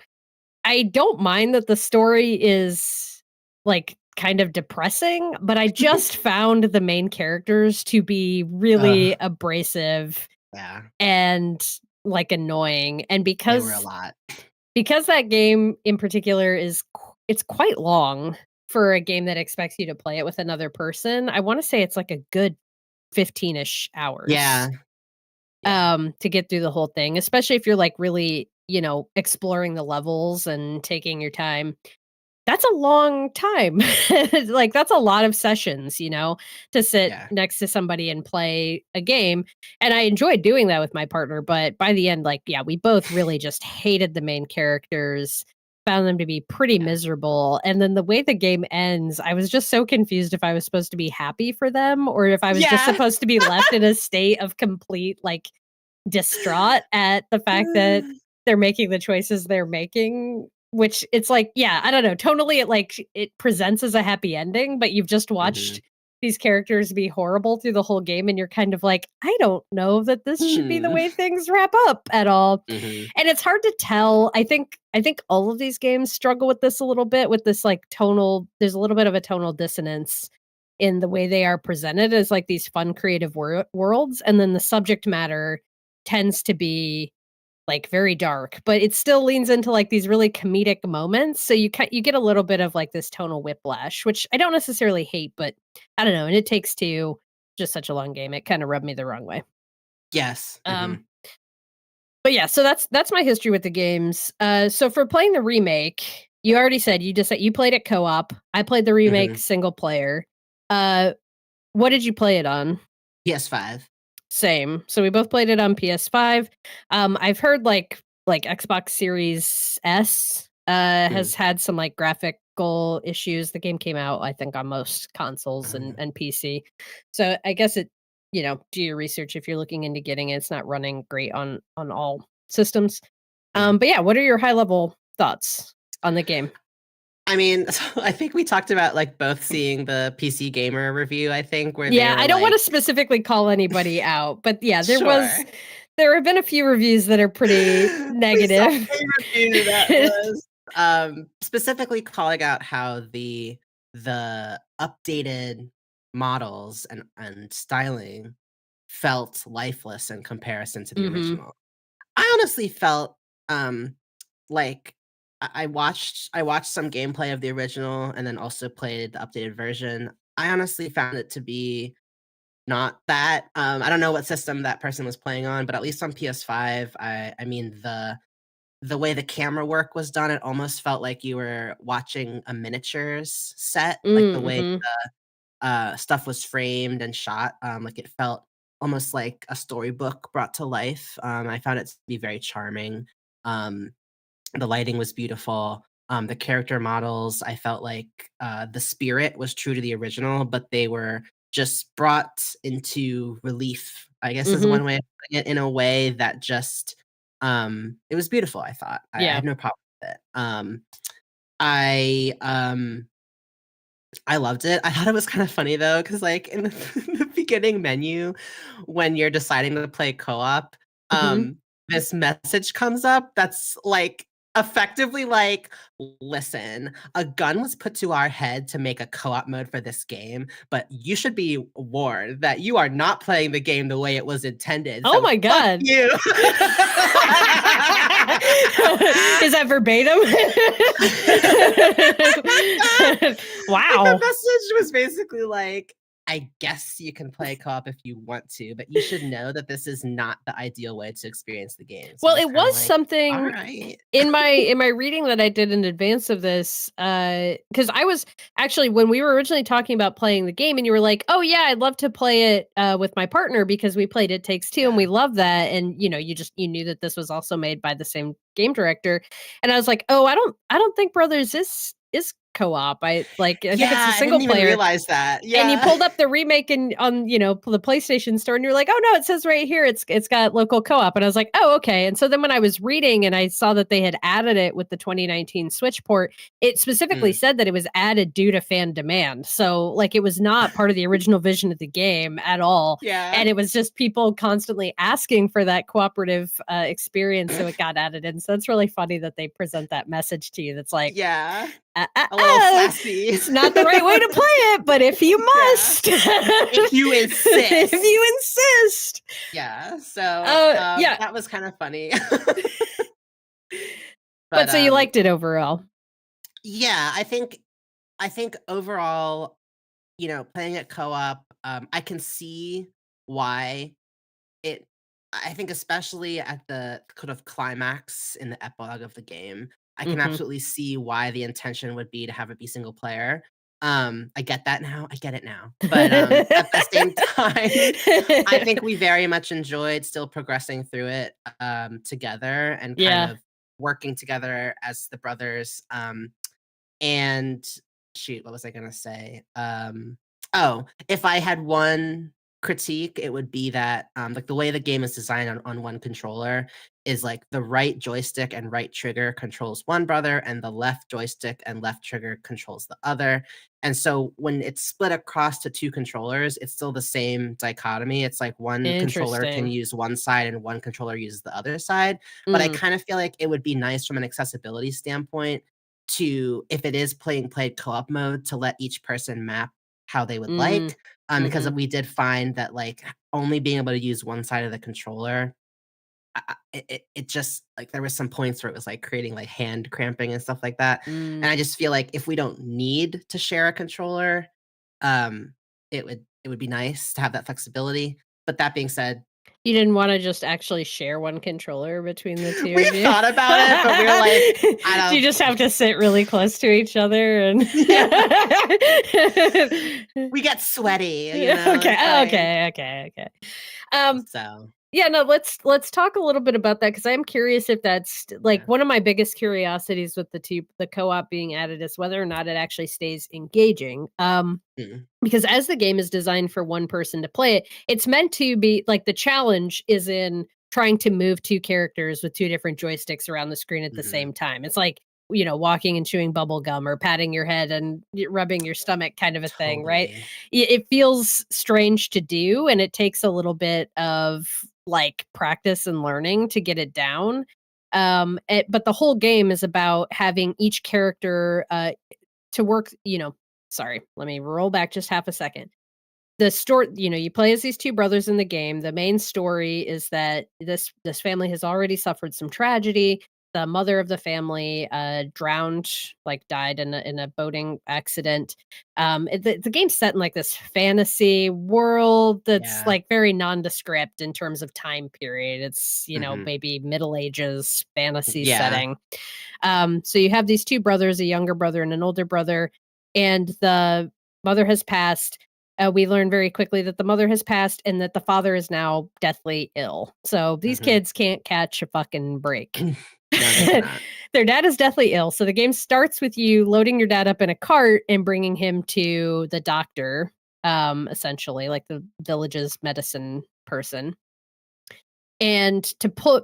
I don't mind that the story is like kind of depressing, but I just found the main characters to be really abrasive and like annoying. And because they were a lot. Because that game in particular it's quite long for a game that expects you to play it with another person, I want to say it's like a good 15-ish hours. Yeah. To get through the whole thing, especially if you're like really, exploring the levels and taking your time. That's a long time. Like, that's a lot of sessions, to sit Yeah. next to somebody and play a game, and I enjoyed doing that with my partner, but by the end, like, yeah, we both really just hated the main characters, found them to be pretty miserable, and then the way the game ends, I was just so confused if I was supposed to be happy for them or if I was just Yeah. supposed to be left in a state of complete, like, distraught at the fact that they're making the choices they're making, which it's like, yeah, I don't know. Tonally, it presents as a happy ending, but you've just watched these characters be horrible through the whole game, and you're kind of like, I don't know that this should be the way things wrap up at all. And it's hard to tell. I think all of these games struggle with this a little bit, with this like tonal. There's a little bit of a tonal dissonance in the way they are presented as like these fun, creative worlds, and then the subject matter tends to be like very dark, but it still leans into like these really comedic moments. So you get a little bit of like this tonal whiplash, which I don't necessarily hate, but I don't know. And It Takes Two, just such a long game. It kind of rubbed me the wrong way. Yes. But yeah, so that's my history with the games. So for playing the remake, you already said you played it co-op. I played the remake single player. What did you play it on? PS5. Same. So we both played it on PS5. I've heard like Xbox Series S has had some like graphical issues. The game came out, I think, on most consoles and PC. So I guess do your research if you're looking into getting it. It's not running great on all systems. But yeah, what are your high level thoughts on the game? I mean, I think we talked about like both seeing the PC Gamer review, I think, where Yeah, I don't want to like, specifically call anybody out, but yeah, there Sure. there have been a few reviews that are pretty negative. We saw a review that was specifically calling out how the updated models and styling felt lifeless in comparison to the original. I honestly felt like I watched some gameplay of the original and then also played the updated version. I honestly found it to be not that. I don't know what system that person was playing on, but at least on PS5, I mean the way the camera work was done, it almost felt like you were watching a miniatures set, like the way stuff was framed and shot. Like it felt almost like a storybook brought to life. I found it to be very charming. The lighting was beautiful. The character models, I felt like the spirit was true to the original, but they were just brought into relief, I guess is one way of putting it, in a way that just it was beautiful, I thought. I had no problem with it. I loved it. I thought it was kind of funny though, because like in the beginning menu, when you're deciding to play co-op, this message comes up that's like effectively like, listen, a gun was put to our head to make a co-op mode for this game, but you should be warned that you are not playing the game the way it was intended. Oh so my fuck God. you. Is that verbatim? Wow. Like, the message was basically like, I guess you can play co-op if you want to, but you should know that this is not the ideal way to experience the game. So well, it was like, something all right. in my reading that I did in advance of this, because I was actually, when we were originally talking about playing the game, and you were like, "Oh yeah, I'd love to play it with my partner because we played It Takes Two and we love that," and you knew that this was also made by the same game director, and I was like, "Oh, I don't think Brothers is co-op. I think it's a single I didn't player." even realize that. Yeah. And you pulled up the remake on the PlayStation Store, and you're like, "Oh no, it says right here it's got local co-op." And I was like, "Oh, okay." And so then when I was reading and I saw that they had added it with the 2019 Switch port, it specifically said that it was added due to fan demand. So like it was not part of the original vision of the game at all. Yeah. And it was just people constantly asking for that cooperative experience, so it got added in. So it's really funny that they present that message to you. That's like, yeah. A little sassy. It's not the right way to play it, but if you must, if you insist, if you insist, yeah. So yeah, that was kind of funny. but so you liked it overall? Yeah, I think I think overall, playing it co-op, I can see why it I think especially at the kind of climax in the epilogue of the game, I can Mhm. absolutely see why the intention would be to have it be single player. I get that now, I get it now. But, at the same time, I think we very much enjoyed still progressing through it, together and kind Yeah. of working together as the brothers, and shoot, what was I gonna say? Oh, if I had one critique, it would be that, like, the way the game is designed on one controller is, like, the right joystick and right trigger controls one brother, and the left joystick and left trigger controls the other, and so when it's split across to 2 controllers, it's still the same dichotomy. It's like one controller can Interesting. use one side and one controller uses the other side, but I Mm, kind of feel like it would be nice from an accessibility standpoint to, if it is played co-op mode, to let each person map how they would mm, like, because mhm. we did find that, like, only being able to use one side of the controller, it just like, there was some points where it was, like, creating, like, hand cramping and stuff like that, Mm. and I just feel like if we don't need to share a controller, um, it would be nice to have that flexibility, but that being said, You didn't wanna just actually share one controller between the 2 we of you? thought about it, but we were like, I Do you don't just have to sit really close to each other and yeah, we get sweaty, Okay, it's like okay. Um, so, yeah, no, let's talk a little bit about that because I'm curious if that's like yeah. one of my biggest curiosities with the co-op being added is whether or not it actually stays engaging. Mm, Because as the game is designed for one person to play it, it's meant to be like the challenge is in trying to move 2 characters with 2 different joysticks around the screen at the mhm, same time. It's like, walking and chewing bubble gum or patting your head and rubbing your stomach kind of a thing, right? totally. It feels strange to do, and it takes a little bit of, like, practice and learning to get it down. But the whole game is about having each character, to work, sorry, let me roll back just half a second. The story, you play as these 2 brothers in the game. The main story is that this family has already suffered some tragedy. The mother of the family, drowned, like, died in a boating accident. The game's set in, like, this fantasy world that's, Yeah, like, very nondescript in terms of time period. It's, mhm, maybe Middle Ages fantasy yeah, setting. So you have these 2 brothers, a younger brother and an older brother, and the mother has passed. We learn very quickly that the mother has passed and that the father is now deathly ill. So these mhm. kids can't catch a fucking break. No, they cannot. Their dad is deathly ill. So the game starts with you loading your dad up in a cart and bringing him to the doctor, essentially, like the village's medicine person. And to pull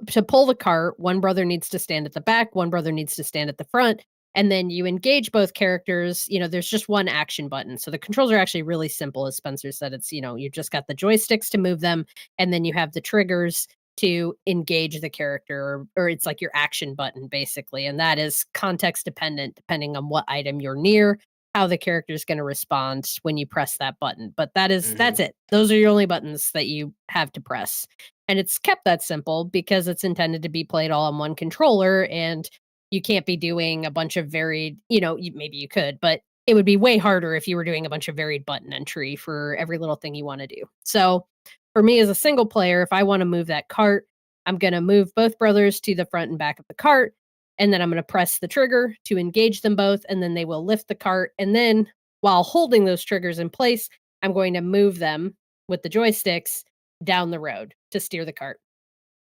the cart, one brother needs to stand at the back, one brother needs to stand at the front, and then you engage both characters. There's just one action button. So the controls are actually really simple, as Spencer said. It's, you just got the joysticks to move them, and then you have the triggers to engage the character, or it's like your action button, basically. And that is context dependent, depending on what item you're near, how the character is going to respond when you press that button. But that's Mhm, it. Those are your only buttons that you have to press. And it's kept that simple because it's intended to be played all on one controller, and you can't be doing a bunch of varied, maybe you could, but it would be way harder if you were doing a bunch of varied button entry for every little thing you want to do. So for me as a single player, if I want to move that cart, I'm going to move both brothers to the front and back of the cart. And then I'm going to press the trigger to engage them both. And then they will lift the cart. And then while holding those triggers in place, I'm going to move them with the joysticks down the road to steer the cart.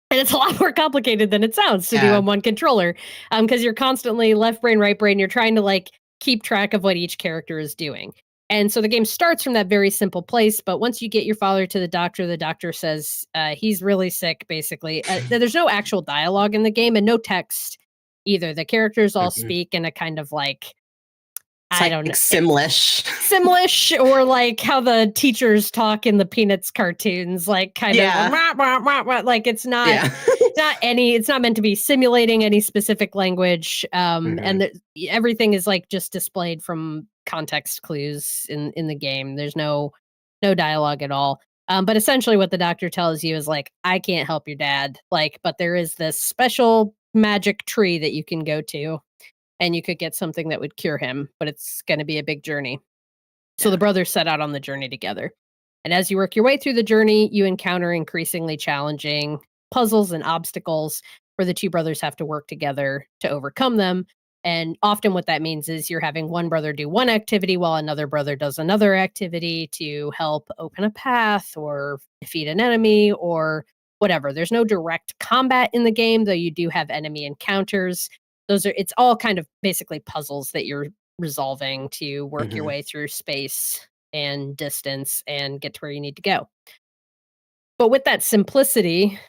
And it's a lot more complicated than it sounds to do yeah, on one controller, because you're constantly left brain, right brain. You're trying to like keep track of what each character is doing. And so the game starts from that very simple place. But once you get your father to the doctor says he's really sick, basically. There's no actual dialogue in the game and no text either. The characters all mhm. speak in a kind of like, It's I like don't know, Simlish. Simlish, or like how the teachers talk in the Peanuts cartoons, like kind of Yeah, "Wah, wah, wah, wah," like yeah. it's not meant to be simulating any specific language. Mhm, And everything is like just displayed from context clues in the game. There's no dialogue at all. But essentially what the doctor tells you is like, I can't help your dad, like, but there is this special magic tree that you can go to, and you could get something that would cure him, but it's going to be a big journey. So the Yeah. brothers set out on the journey together. And as you work your way through the journey, you encounter increasingly challenging puzzles and obstacles where the two brothers have to work together to overcome them. And often what that means is you're having one brother do one activity while another brother does another activity to help open a path or defeat an enemy or whatever. There's no direct combat in the game, though you do have enemy encounters. It's all kind of basically puzzles that you're resolving to work your Mhm. way through space and distance and get to where you need to go. But with that simplicity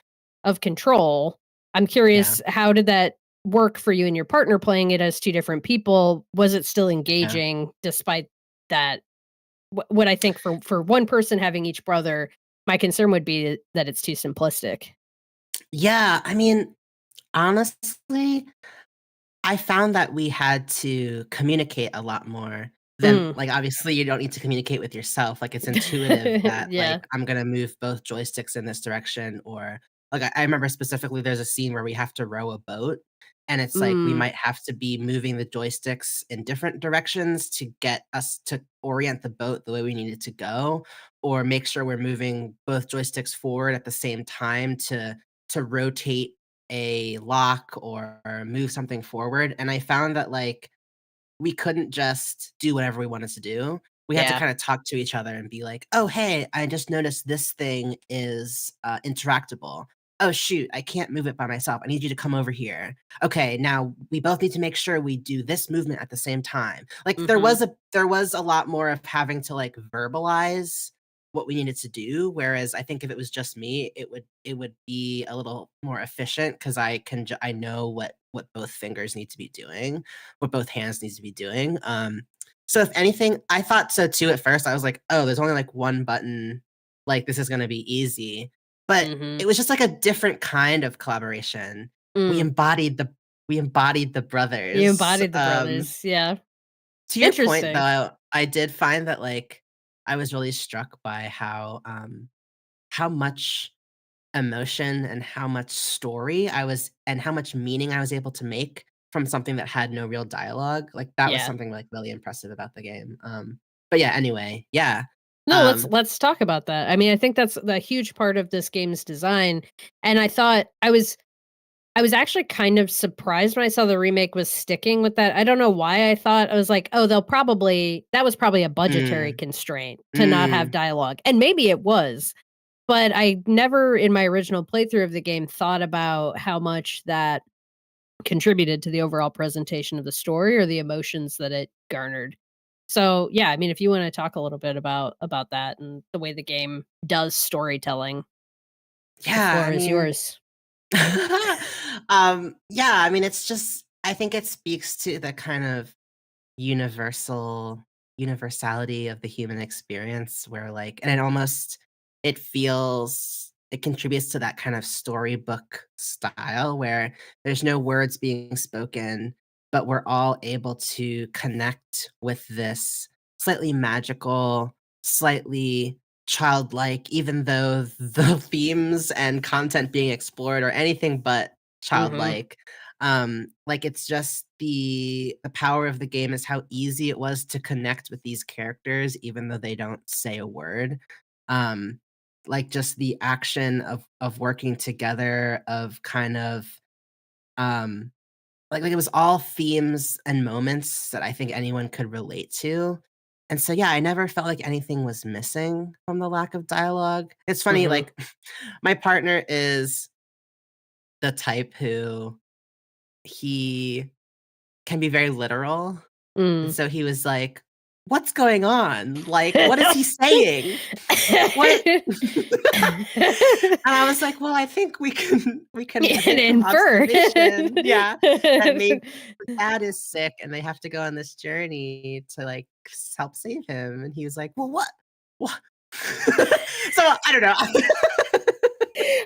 of control, I'm Yeah. curious, how did that work for you and your partner playing it as two different people? Was it still Yeah. engaging despite that? What I think for one person having each brother, my concern would be that it's too simplistic. Yeah, I mean, honestly, I found that we had to communicate a lot more than Mm. like, obviously, you don't need to communicate with yourself, like, it's intuitive that, Yeah. like, I'm gonna move both joysticks in this direction or like, I remember specifically there's a scene where we have to row a boat, and it's like we Mm. might have to be moving the joysticks in different directions to get us to orient the boat the way we need it to go, or make sure we're moving both joysticks forward at the same time to rotate a lock or move something forward, and I found that, like, we couldn't just do whatever we wanted to do. We had to Yeah. kinda talk to each other and be like, "Oh, hey, I just noticed this thing is, interactable. Oh, shoot, I can't move it by myself. I need you to come over here. Okay, now we both need to make sure we do this movement at the same time." Like, Mhm. there was a lot more of having to, like, verbalize what we needed to do, whereas I think if it was just me, it would be a little more efficient because I know what both fingers need to be doing, what both hands needs to be doing. So if anything, I thought so too at first. I was like, "Oh, there's only like one button. Like this is gonna be easy." But Mhm. it was just like a different kind of collaboration. We Mm. embodied the we embodied the You brothers. embodied the brothers. Yeah. To your point Interesting. though, I did find that like I was really struck by how much emotion and how much story I was and how much meaning I was able to make from something that had no real dialogue. Like, that was Yeah. something, like, really impressive about the game. But yeah, anyway, yeah. No, Um, let's talk about that. I mean, I think that's the huge part of this game's design, and I was actually kind of surprised when I saw the remake was sticking with that. I don't know why I thought I was like, "Oh, they'll probably that was probably a budgetary mm, constraint to not have mm, dialogue." And maybe it was, but I never in my original playthrough of the game thought about how much that contributed to the overall presentation of the story or the emotions that it garnered. So, yeah, I mean, if you wanna talk a little bit about that and the way the game does storytelling, the yeah, I floor is mean yours. yeah, I mean, it's just I think it speaks to the kind of universality of the human experience where, like and it contributes to that kind of storybook style where there's no words being spoken, but we're all able to connect with this slightly magical, slightly childlike, even though the themes and content being explored are anything but Mhm. childlike. Like, it's just the power of the game is how easy it was to connect with these characters even though they don't say a word. Um, like, just the action of working together, of kind of, um like, it was all themes and moments that I think anyone could relate to, and so, yeah, I never felt like anything was missing from the lack of dialogue. It's funny, Mhm. like, my partner is the type who he can be very literal, and Mm. so he was like, "What's going on? Like, what is he saying? What?" And I was like, "Well, I think we can And make an infer. observation, yeah, that maybe the dad is sick and they have to go on this journey to, like, help save him," and he was like, "Well, what?" So, I don't know.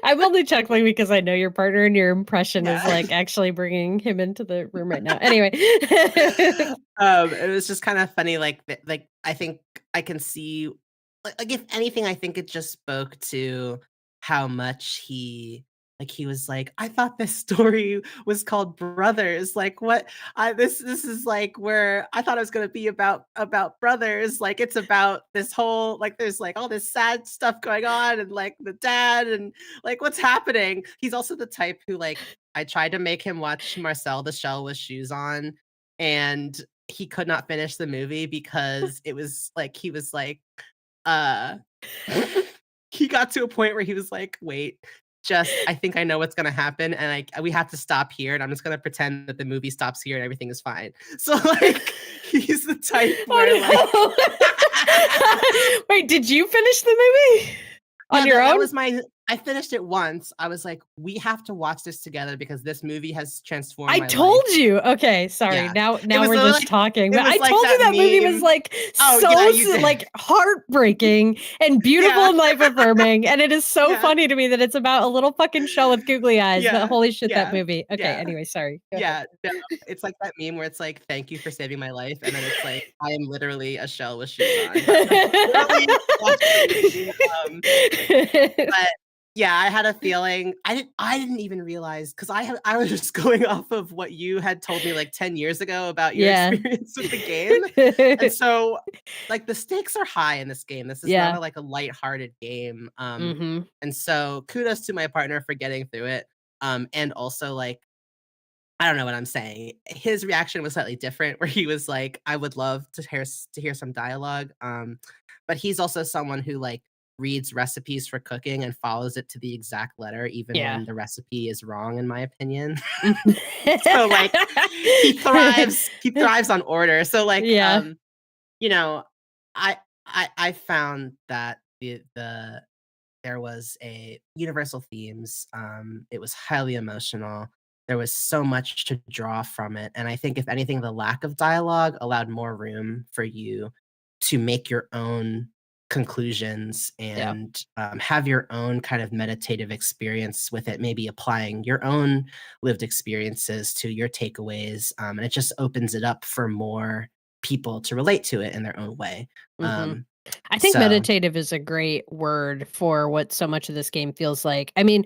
I'm only chuckling because I know your partner and your impression is, Yeah. like, actually bringing him into the room right now. Anyway. It was just kind of funny, like, I think I can see if anything, I think it just spoke to how much he Like, he was like, "I thought this story was called Brothers, like, what this is, like, where I thought it was gonna be about brothers, like, it's about this whole like, there's, like, all this sad stuff going on and, like, the dad and, like, what's happening?" He's also the type who, like, I tried to make him watch Marcel the Shell with Shoes on, and he could not finish the movie because it was like he was like, uh he got to a point where he was like, "Wait, just I think I know what's gonna happen, and we have to stop here, and I'm just gonna pretend that the movie stops here and everything is fine." So, like, he's the type where, Oh, no. Wait, did you finish the movie on your that own? was I finished it once. I was like, "We have to watch this together because this movie has transformed I my life." told you. Okay, sorry. Yeah. Now was we're literally just talking. it But was I like told you that movie was meme. like Oh, so yeah, you did. like heartbreaking and beautiful Yeah. and life affirming. And it is so Yeah. funny to me that it's about a little fucking shell with googly eyes. But Yeah. holy shit, that Yeah. movie. Okay, Yeah. anyway, sorry. Go ahead. Yeah, no, it's like that meme where it's like, "Thank you for saving my life," and then it's like, "I am literally a shell with shoes on." But that's literally the but yeah, I had a feeling I didn't even realize because I was just going off of what you had told me, like, 10 years ago about your Yeah. experience with the game, and so, like, the stakes are high in this game. This is not Yeah. like a lighthearted game, Mhm. and so kudos to my partner for getting through it, and also, like, I don't know what I'm saying. His reaction was slightly different where he was like, "I would love to hear some dialogue," but he's also someone who, like, reads recipes for cooking and follows it to the exact letter even Yeah. when the recipe is wrong, in my opinion. So, like, he thrives on order. So, like, Yeah. you know, I found that there was a universal themes, it was highly emotional, there was so much to draw from it, and I think if anything, the lack of dialogue allowed more room for you to make your own conclusions Yeah. and, have your own kind of meditative experience with it, maybe applying your own lived experiences to your takeaways, and it just opens it up for more people to relate to it in their own way, Mhm. um, I think so meditative is a great word for what so much of this game feels like. I mean,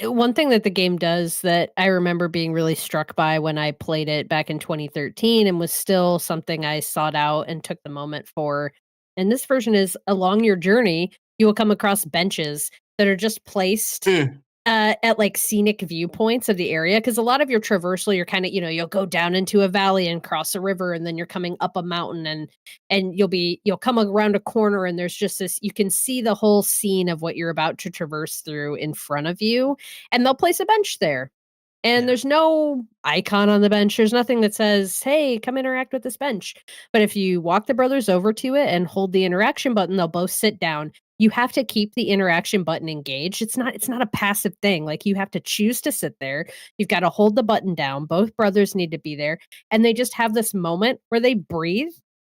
one thing that the game does that I remember being really struck by when I played it back in 2013 and was still something I sought out and took the moment for. And this version is along your journey, you will come across benches that are just placed Mm, at, like, scenic viewpoints of the area, because a lot of your traversal, you're kinda you'll go down into a valley and cross a river, and then you're coming up a mountain, and you'll come around a corner, and there's just this you can see the whole scene of what you're about to traverse through in front of you, and they'll place a bench there. And yeah. there's no icon on the bench, there's nothing that says, "Hey, come interact with this bench." But if you walk the brothers over to it and hold the interaction button, they'll both sit down. You have to keep the interaction button engaged. It's not a passive thing, like, you have to choose to sit there, you've gotta hold the button down, both brothers need to be there, and they just have this moment where they breathe,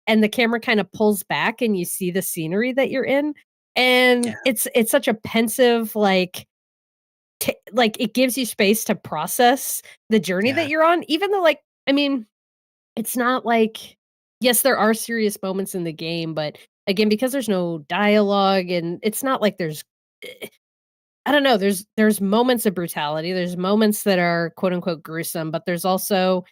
and the camera kinda pulls back, and you see the scenery that you're in, and Yeah, it's such a pensive, like, it gives you space to process the journey that yeah, you're on, even though, like, I mean, it's not like yes, there are serious moments in the game, but again, because there's no dialogue and it's not like eh, I don't know, there's moments of brutality, there's moments that are quote unquote gruesome, but there's also,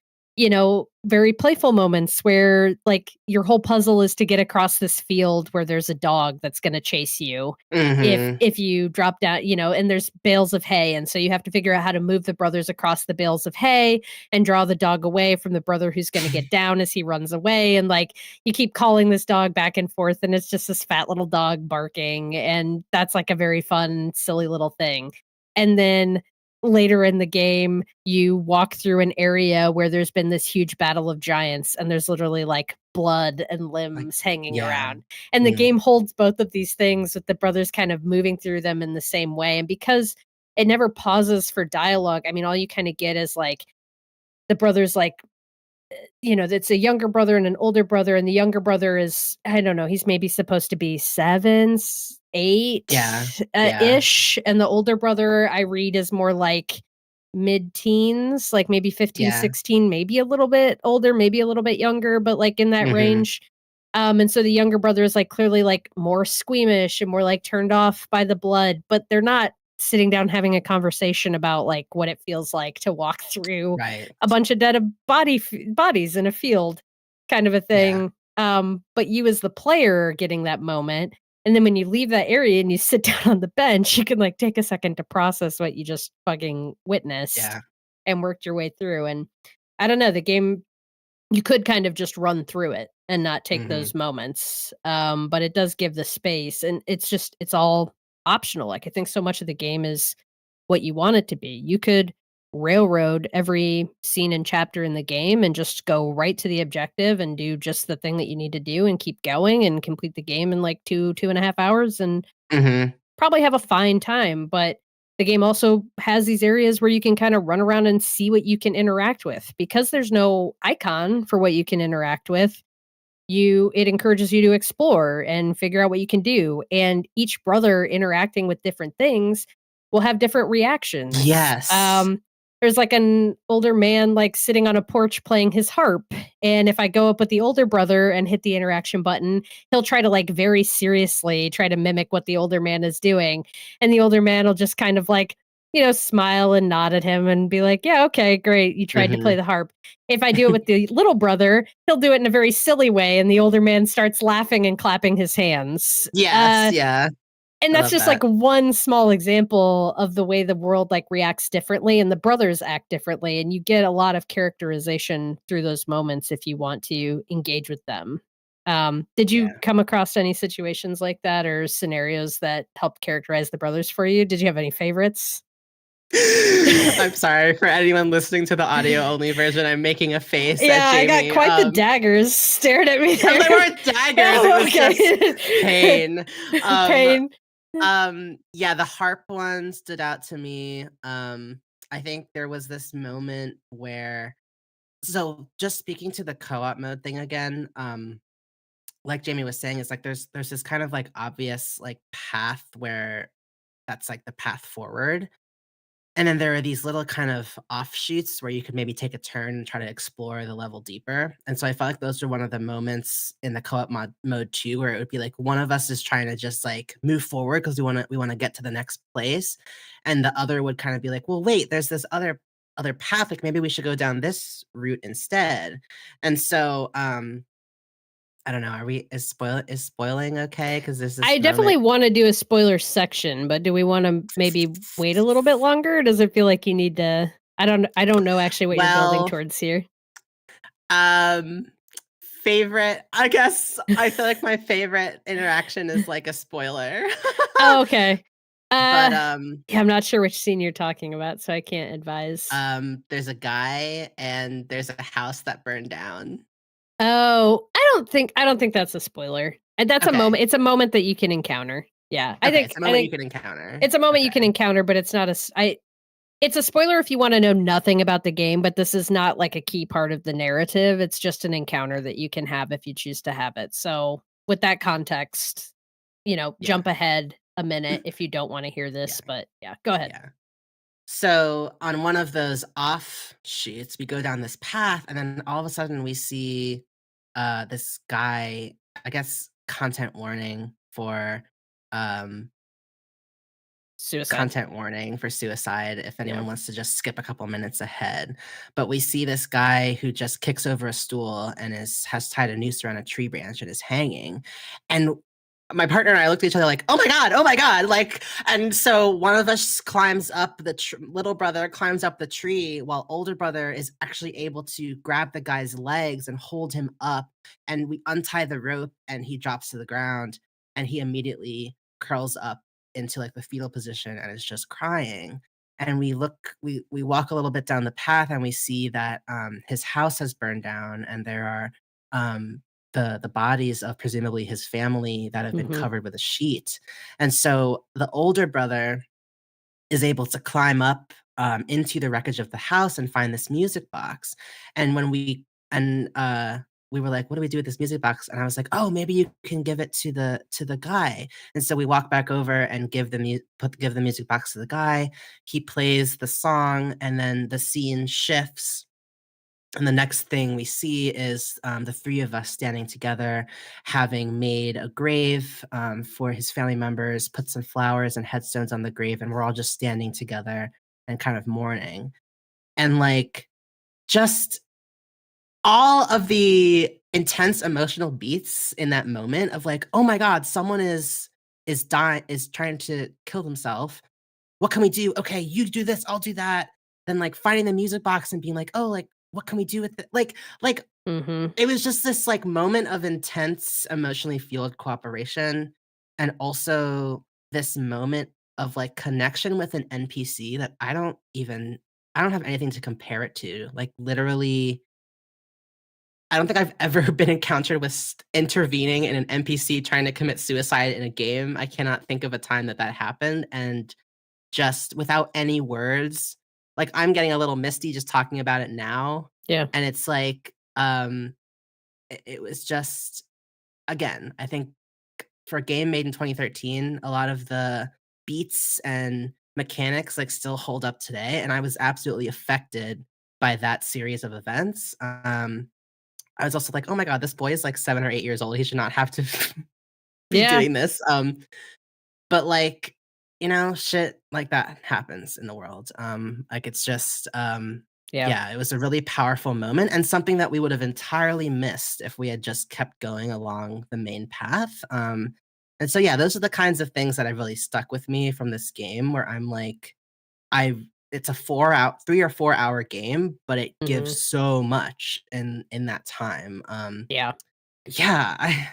very playful moments where like your whole puzzle is to get across this field where there's a dog that's going to chase you mhm, if you drop down, and there's bales of hay and so you have to figure out how to move the brothers across the bales of hay and draw the dog away from the brother who's going to get down as he runs away and like you keep calling this dog back and forth and it's just this fat little dog barking and that's like a very fun silly little thing. And then later in the game you walk through an area where there's been this huge battle of giants and there's literally like blood and like limbs hanging yeah, around and the mm, game holds both of these things with the brothers kind of moving through them in the same way and because it never pauses for dialogue, I mean all you kind of get is like the brothers like that's a younger brother and an older brother, and the younger brother is I don't know, he's maybe supposed to be 7, 8, yeah, yeah, ish, and the older brother I read is more like mid-teens, like maybe 15, yeah, 16, maybe a little bit older, maybe a little bit younger, but like in that mhm, range. And so the younger brother is like clearly like more squeamish and more like turned off by the blood, but they're not sitting down having a conversation about like what it feels like to walk through Right. a bunch of dead bodies in a field, kind of a Yeah. thing. But you as the player are getting that moment. And then when you leave that area and you sit down on the bench, you can like take a second to process what you just fucking witnessed Yeah. and worked your way through. And I don't know, the game, you could kind of just run through it and not take Mhm. those moments. But it does give the space, and it's all optional. Like I think so much of the game is what you want it to be. You could railroad every scene and chapter in the game and just go right to the objective and do just the thing that you need to do and keep going and complete the game in like 2.5 hours and Mhm. probably have a fine time. But the game also has these areas where you can kind of run around and see what you can interact with. Because there's no icon for what you can interact with, it encourages you to explore and figure out what you can do. And each brother interacting with different things will have different reactions. Yes. There's like an older man like sitting on a porch playing his harp, and if I go up with the older brother and hit the interaction button, he'll try to like very seriously try to mimic what the older man is doing, and the older man will just kind of like, smile and nod at him and be like, yeah, okay, great, you tried to play Mhm. the harp. If I do it with the little brother, he'll do it in a very silly way, and the older man starts laughing and clapping his hands. Yes, yeah. And I that's love just like that. one small example of the way the world like reacts differently and the brothers act differently. And you get a lot of characterization through those moments if you want to engage with them. Did you Yeah. come across any situations like that or scenarios that helped characterize the brothers for you? Did you have any favorites? I'm sorry for anyone listening to the audio only version. I'm making a face at Yeah, I got Jamie. quite the daggers stared at me Well, there. they weren't daggers. It Oh, was just okay. pain. Um, Pain. yeah, the harp one stood out to me. I think there was this moment where, so just speaking to the co-op mode thing again, like Jamie was saying, it's like there's this kind of like obvious like path where that's like the path forward. And then there are these little kind of offshoots where you could maybe take a turn and try to explore the level deeper. And so I felt like those are one of the moments in the co-op mode too, where it would be like one of us is trying to just like move forward because we want to get to the next place, and the other would kind of be like, well, wait, there's this other path. Like maybe we should go down this route instead. And so I don't know. Is spoiling okay? Because there's I this definitely moment. want to do a spoiler section, but do we want to maybe wait a little bit longer? Or does it feel like you need to? I don't know actually what you're building Well, towards here. Um, favorite, I guess I feel like my favorite interaction is like a spoiler. Oh, okay. But, Yeah, I'm not sure which scene you're talking about, so I can't advise. there's a guy and there's a house that burned down. Oh, I don't think that's a spoiler. And that's a Okay. moment. It's a moment that you can encounter. Yeah, I Okay, think it's a I moment you think can encounter. it's a moment you can Okay. encounter, but it's not it's a spoiler if you want to know nothing about the game, but this is not like a key part of the narrative. It's just an encounter that you can have if you choose to have it. So, with that context, Yeah. jump ahead a minute if you don't want to hear Yeah. this, but yeah, go ahead. Yeah. So on one of those offshoots, we go down this path, and then all of a sudden we see this guy, I guess content warning for um Suicide. suicide if Yeah. anyone wants to just skip a couple minutes ahead. But we see this guy who just kicks over a stool and has tied a noose around a tree branch and is hanging. And my partner and I looked at each other like, oh my God, oh my God. Like, and so one of us climbs up little brother climbs up the tree while older brother is actually able to grab the guy's legs and hold him up. And we untie the rope and he drops to the ground and he immediately curls up into like the fetal position and is just crying. And we walk a little bit down the path and we see that his house has burned down and there are the bodies of presumably his family that have been Mhm. covered with a sheet. And so the older brother is able to climb up into the wreckage of the house and find this music box. And we were like, "What do we do with this music box?" And I was like, "Oh, maybe you can give it to the guy." And so we walk back over and give the music box to the guy. He plays the song, and then the scene shifts And the next thing we see is the three of us standing together, having made a grave for his family members, put some flowers and headstones on the grave, and we're all just standing together and kind of mourning. And like, just all of the intense emotional beats in that moment of like, oh my God, someone is trying to kill themselves. What can we do? Okay, you do this, I'll do that. Then like finding the music box and being like, oh, like what can we do with it? Like it was just this like moment of intense emotionally fueled cooperation, and also this moment of like connection with an NPC that I don't have anything to compare it to. Like literally, I don't think I've ever been encountered with intervening in an NPC trying to commit suicide in a game. I cannot think of a time that happened, and just without any words, like, I'm getting a little misty just talking about it now, Yeah. and it's like, it was just again, I think for a game made in 2013, a lot of the beats and mechanics, like, still hold up today, and I was absolutely affected by that series of events. I was also like, "Oh my god, this boy is, like, 7 or 8 years old, he should not have to be Yeah. doing this," but, like, shit like that happens in the world. Like, it's just, Yeah. yeah, it was a really powerful moment and something that we would have entirely missed if we had just kept going along the main path. And so, yeah, those are the kinds of things that have really stuck with me from this game where I'm like, it's a 3 or 4 hour game, but it gives Mhm. so much in that time. Yeah. Yeah,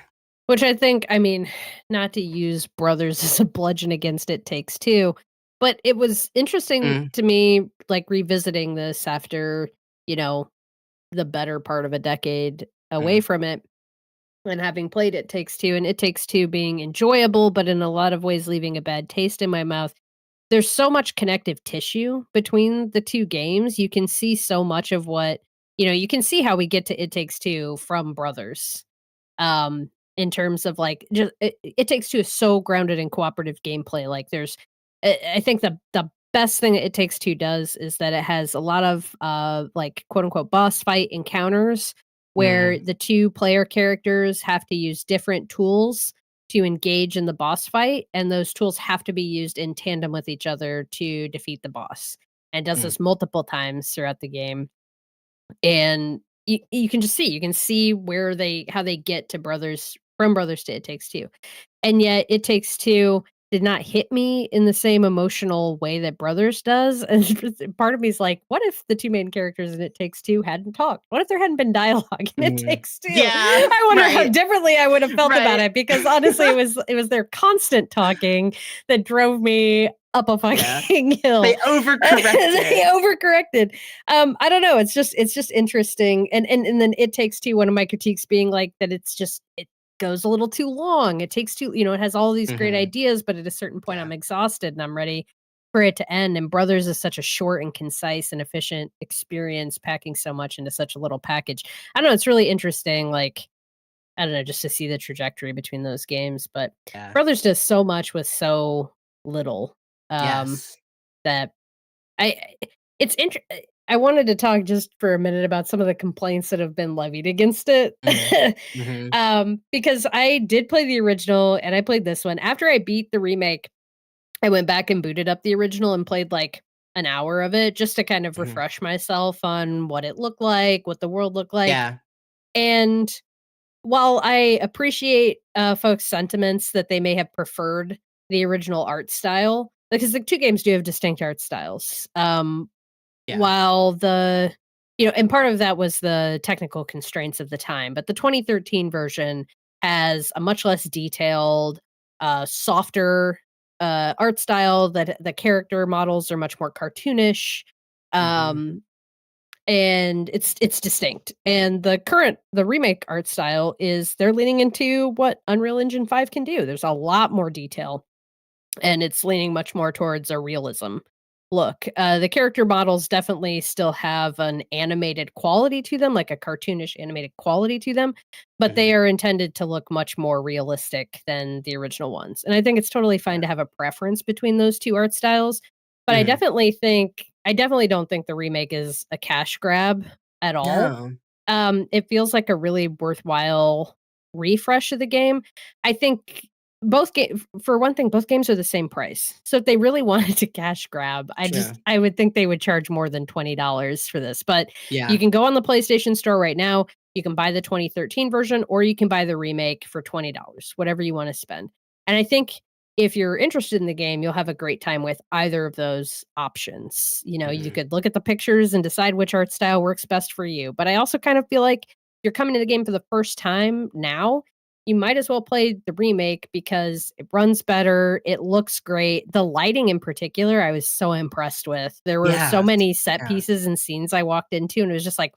Which I think, I mean, not to use Brothers as a bludgeon against It Takes Two, but it was interesting mm, to me, like, revisiting this after, you know, the better part of a decade away mm, from it and having played It Takes Two, and It Takes Two being enjoyable, but in a lot of ways leaving a bad taste in my mouth. There's so much connective tissue between the 2 games. You can see so much of what you can see how we get to It Takes Two from Brothers. In terms of, like, just It Takes Two is so grounded in cooperative gameplay, like, I think the best thing that It Takes Two does is that it has a lot of, like, quote, unquote, "boss fight encounters" where mm, the 2 player characters have to use different tools to engage in the boss fight, and those tools have to be used in tandem with each other to defeat the boss, and does mm, this multiple times throughout the game. And you can see where how they get to Brothers from Brothers to It Takes Two. And yet It Takes Two did not hit me in the same emotional way that Brothers does, and part of me is like, "What if the 2 main characters in It Takes Two hadn't talked? What if there hadn't been dialogue in It mm. Takes Two?" Yeah, I wonder how right, differently I would have felt about right. it, because honestly, it was their constant talking that drove me up a Yeah. fucking They hill. They overcorrected. overcorrected. I don't know, it's just interesting, and then It Takes Two, one of my critiques being, like, that it goes a little too long. It takes too it has all these great Mhm. ideas, but at a certain point, Yeah. I'm exhausted and I'm ready for it to end, and Brothers is such a short and concise and efficient experience, packing so much into such a little package. I don't know, it's really interesting, like, I don't know, just to see the trajectory between those games, but Yeah. Brothers does so much with so little, um, Yes. that it's I wanted to talk just for a minute about some of the complaints that have been levied against it. Mm. Mhm. Because I did play the original and I played this one. After I beat the remake, I went back and booted up the original and played like an hour of it just to kind of Mhm. refresh myself on what it looked like, what the world looked like. Yeah. And while I appreciate folks' sentiments that they may have preferred the original art style, because the 2 games do have distinct art styles. Yeah. While and part of that was the technical constraints of the time, but the 2013 version has a much less detailed, softer, art style. That the character models are much more cartoonish, Mhm. um, and it's distinct. And the remake art style is they're leaning into what Unreal Engine 5 can do. There's a lot more detail, and it's leaning much more towards a realism look. The character models definitely still have an animated quality to them, like a cartoonish animated quality to them, but Mhm. they are intended to look much more realistic than the original ones. And I think it's totally fine Yeah. to have a preference between those 2 art styles, but Mhm. I definitely don't think the remake is a cash grab. at all. No. It feels like a really worthwhile refresh of the game. I think for one thing, both games are the same price. So if they really wanted to cash grab, True. I would think they would charge more than $20 for this. But Yeah. you can go on the PlayStation Store right now. You can buy the 2013 version, or you can buy the remake for $20, whatever you want to spend. And I think if you're interested in the game, you'll have a great time with either of those options. You know, you Mhm. could look at the pictures and decide which art style works best for you. But I also kind of feel like you're coming to the game for the first time now. You might as well play the remake because it runs better. It looks great. The lighting in particular, I was so impressed with. There were so Yes. many set Yeah. pieces and scenes I walked into, and it was just like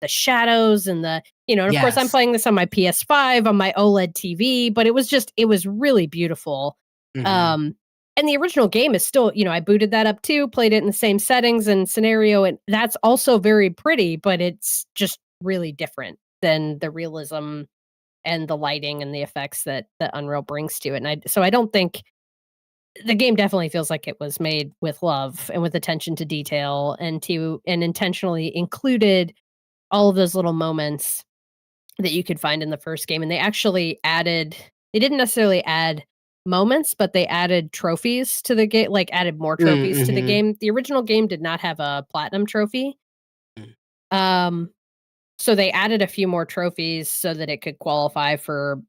the shadows and and of course, I'm Yes. playing this on my PS5 on my OLED TV, but it was really beautiful. Mhm. And the original game is still, I booted that up too, played it in the same settings and scenario, and that's also very pretty, but it's just really different than the realism and the lighting and the effects that Unreal brings to it. And I don't think the game definitely feels like it was made with love and with attention to detail and intentionally included all of those little moments that you could find in the first game. And they didn't necessarily add moments, but they added trophies to the game, like added more trophies to the Mhm. game. The original game did not have a platinum trophy. Mm. Um, so they added a few more trophies so that it could qualify for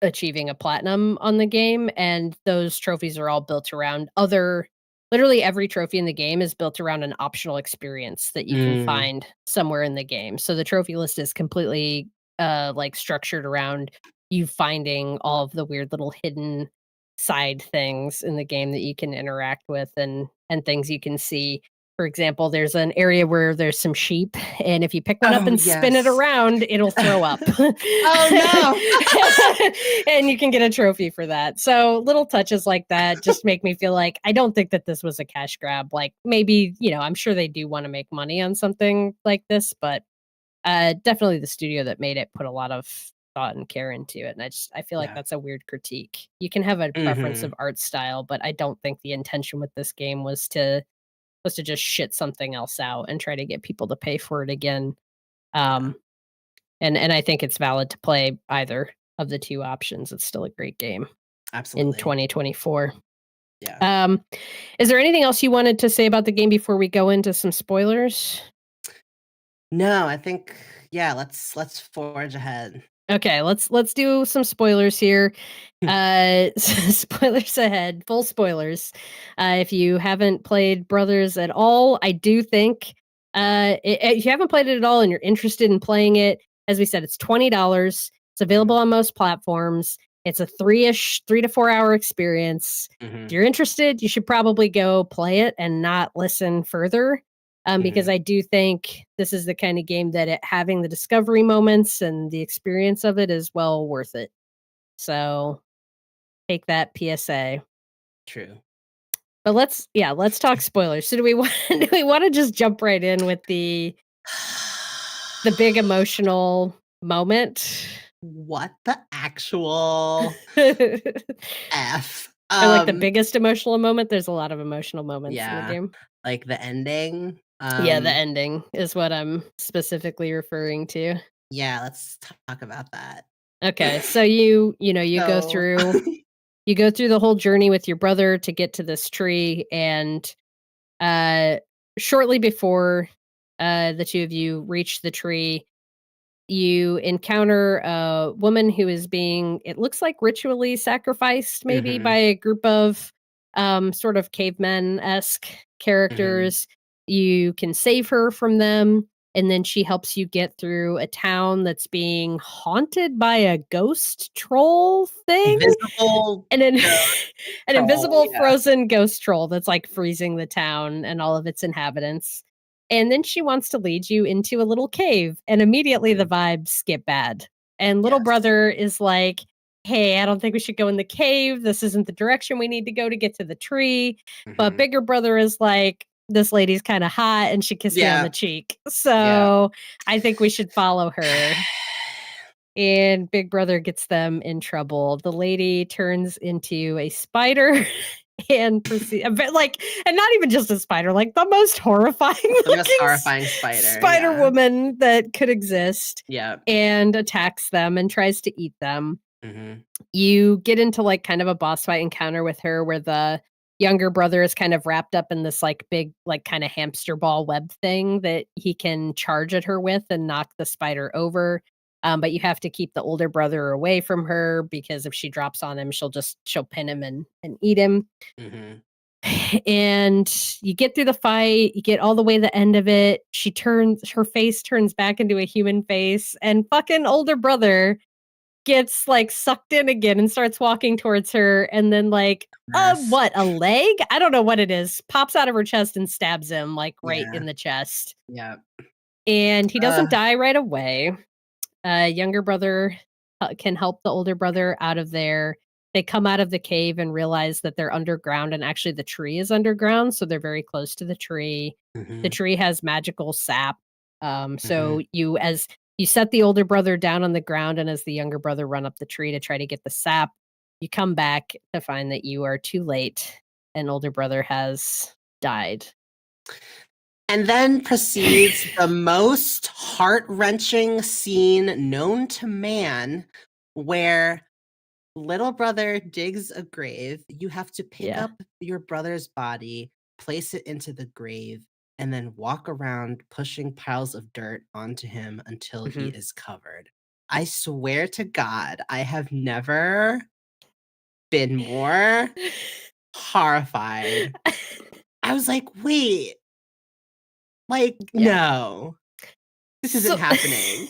achieving a platinum on the game, and those trophies are all built around other literally every trophy in the game is built around an optional experience that you can Mm. find somewhere in the game. So the trophy list is completely like structured around you finding all of the weird little hidden side things in the game that you can interact with and things you can see. For example, there's an area where there's some sheep, and if you pick one up Oh, and spin it yes. around, it'll throw up. Oh, no. And you can get a trophy for that. So little touches like that just make me feel like I don't think that this was a cash grab. Like maybe, I'm sure they do want to make money on something like this, but definitely the studio that made it put a lot of thought and care into it. And I feel like Yeah. that's a weird critique. You can have a preference Mhm. of art style, but I don't think the intention with this game was to just shit something else out and try to get people to pay for it again. Yeah. Um, and I think it's valid to play either of the two options. It's still a great game in Absolutely. 2024. Yeah. Um, is there anything else you wanted to say about the game before we go into some spoilers? No, I think let's forge ahead. Okay, let's do some spoilers here. Spoilers ahead, full spoilers. If you haven't played Brothers at all, I do think if you haven't played it at all and you're interested in playing it, as we said, it's $20. It's available Mhm. on most platforms. It's a 3 to 4 hour experience. If Mhm. you're interested, you should probably go play it and not listen further. Because Mhm. I do think this is the kind of game that having the discovery moments and the experience of it is well worth it. So take that PSA. True. But let's talk spoilers. So do we want do we want to just jump right in with the big emotional moment? What the actual Or F? like the biggest emotional moment? There's a lot of emotional moments in the Yeah, game. like the ending. Yeah, the ending is what I'm specifically referring to. Yeah, let's talk about that. Okay, so you go So through you go through the whole journey with your brother to get to this tree, and uh shortly before the two of you reach the tree, you encounter a woman who is being, it looks like, ritually sacrificed maybe by Mhm. a group of sort of cavemen-esque Mhm. characters. You can save her from them, and then she helps you get through a town that's being haunted by a ghost troll thing, Invisible and then ghost an troll, invisible yeah. frozen ghost troll that's like freezing the town and all of its inhabitants. And then she wants to lead you into a little cave, and immediately the Mhm. vibes get bad. And little Yes. brother is like, "Hey, I don't think we should go in the cave. This isn't the direction we need to go to get to the tree." But Mhm. bigger brother is like, "This lady's kind of hot and she kissed me on the Yeah, cheek. yeah. So I think we should follow her." And big brother gets them in trouble. The lady turns into a spider and proceed and not even just a spider, like the most horrifying spider woman that could exist. Yeah. And attacks them and tries to eat them. Mm-hmm. You get into like kind of a boss fight encounter with her where the younger brother is kind of wrapped up in this like big like kind of hamster ball web thing that he can charge at her with and knock the spider over. But you have to keep the older brother away from her because if she drops on him, she'll pin him and eat him. Mm-hmm. And you get through the fight, you get all the way to the end of it. Her face turns back into a human face, and fucking older brother gets like sucked in again and starts walking towards her. And then like, a leg? I don't know what it is. Pops out of her chest and stabs him like right in the chest. Yeah. And he doesn't die right away. Younger brother can help the older brother out of there. They come out of the cave and realize that they're underground, and actually the tree is underground, so they're very close to the tree. Mm-hmm. The tree has magical sap. So you set the older brother down on the ground, and as the younger brother run up the tree to try to get the sap, you come back to find that you are too late, and older brother has died. And then proceeds the most heart-wrenching scene known to man, where little brother digs a grave. You have to pick up your brother's body, place it into the grave, and then walk around pushing piles of dirt onto him until he is covered. I swear to God, I have never been more horrified. I was like, wait. Like, no, this isn't happening.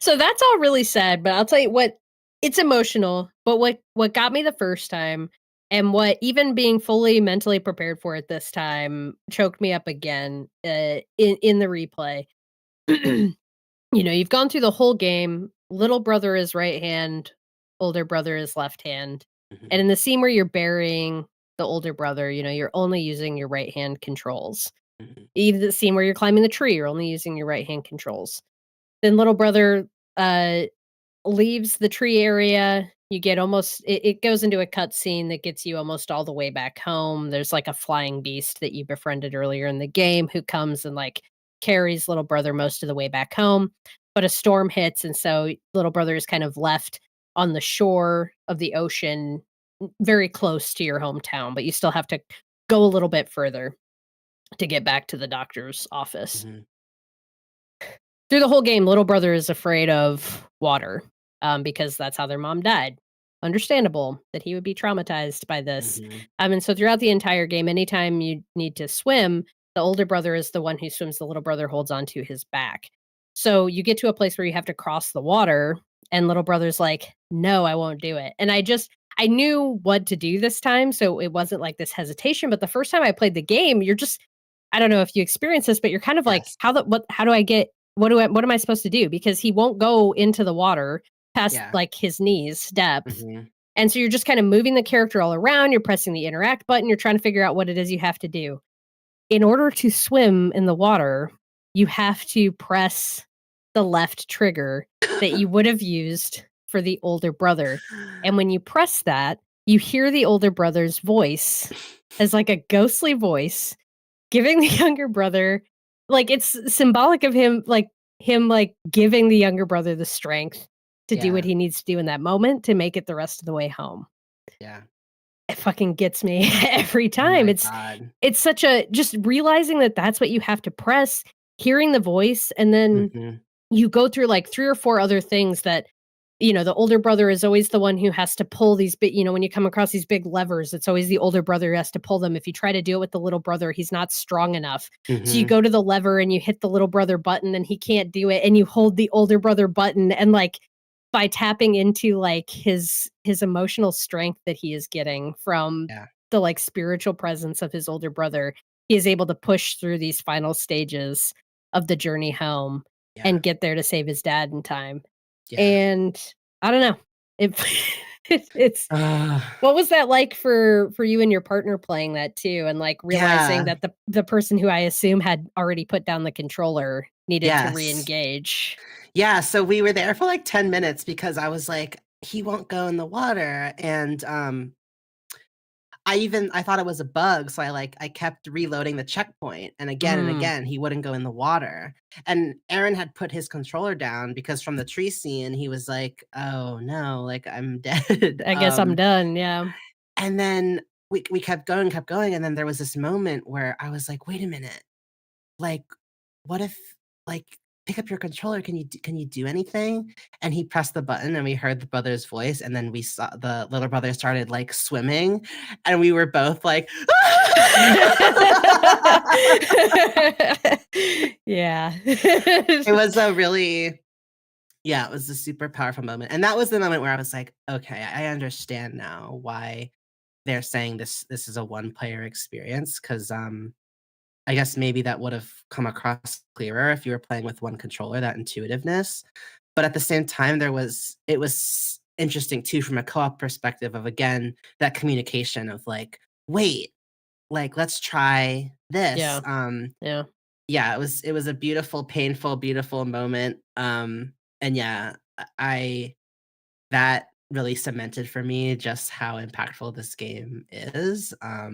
So that's all really sad, but I'll tell you what, it's emotional, but what got me the first time and what even being fully mentally prepared for it this time choked me up again in the replay. You've gone through the whole game. Little brother is right hand, older brother is left hand. And in the scene where you're burying the older brother, you're only using your right hand controls. Even the scene where you're climbing the tree, you're only using your right hand controls. Then little brother leaves the tree area. You get it goes into a cutscene that gets you almost all the way back home. There's like a flying beast that you befriended earlier in the game who comes and like carries little brother most of the way back home. But a storm hits, and so little brother is kind of left on the shore of the ocean, very close to your hometown, but you still have to go a little bit further to get back to the doctor's office. Through the whole game, little brother is afraid of water because that's how their mom died. Understandable that he would be traumatized by this. And so throughout the entire game, anytime you need to swim, the older brother is the one who swims. The little brother holds onto his back. So you get to a place where you have to cross the water, and little brother's like, no, I won't do it. And I knew what to do this time, so it wasn't like this hesitation. But the first time I played the game, I don't know if you experience this, but you're kind of like, how do I get, what am I supposed to do? Because he won't go into the water past like his knees depth. And so you're just kind of moving the character all around. You're pressing the interact button. You're trying to figure out what it is you have to do. In order to swim in the water, you have to press the left trigger that you would have used for the older brother. And when you press that, you hear the older brother's voice as like a ghostly voice giving the younger brother, like it's symbolic of him giving the younger brother the strength to do what he needs to do in that moment to make it the rest of the way home. Yeah. It fucking gets me every time. It's such just realizing that that's what you have to press, hearing the voice, and then you go through like 3 or 4 other things that, the older brother is always the one who has to pull these big, when you come across these big levers, it's always the older brother who has to pull them. If you try to do it with the little brother, he's not strong enough. So you go to the lever and you hit the little brother button and he can't do it. And you hold the older brother button, and like by tapping into like his emotional strength that he is getting from the like spiritual presence of his older brother, he is able to push through these final stages of the journey home and get there to save his dad in time. And I don't know. It's what was that like for you and your partner playing that too, and like realizing that the person who I assume had already put down the controller needed to re-engage? Yeah, so we were there for like 10 minutes because I was like, he won't go in the water, and I thought it was a bug, so I kept reloading the checkpoint, and again, he wouldn't go in the water. And Aaron had put his controller down because from the tree scene, he was like, "Oh no, like I'm dead." I guess I'm done, yeah. And then we kept going, and then there was this moment where I was like, "Wait a minute, like, what if like pick up your controller? Can you do anything?" And he pressed the button, and we heard the brother's voice, and then we saw the little brother started like swimming, and we were both like, yeah. it was a really, yeah, it was a super powerful moment, and that was the moment where I was like, okay, I understand now why they're saying this is a one player experience because I guess maybe that would have come across clearer if you were playing with one controller, that intuitiveness. But at the same time, it was interesting too from a co-op perspective of again that communication of like, wait, like let's try this. Yeah. Yeah. Yeah, it was a beautiful, painful, beautiful moment. And yeah, I that really cemented for me just how impactful this game is. I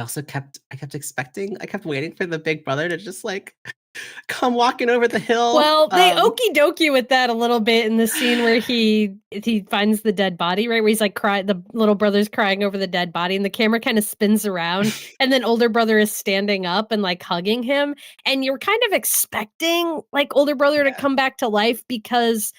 kept waiting for the big brother to just like come walking over the hill. Well, they okey dokey with that a little bit in the scene where he finds the dead body, right? Where he's like the little brother's crying over the dead body, and the camera kind of spins around, and then older brother is standing up and like hugging him, and you're kind of expecting like older brother to come back to life because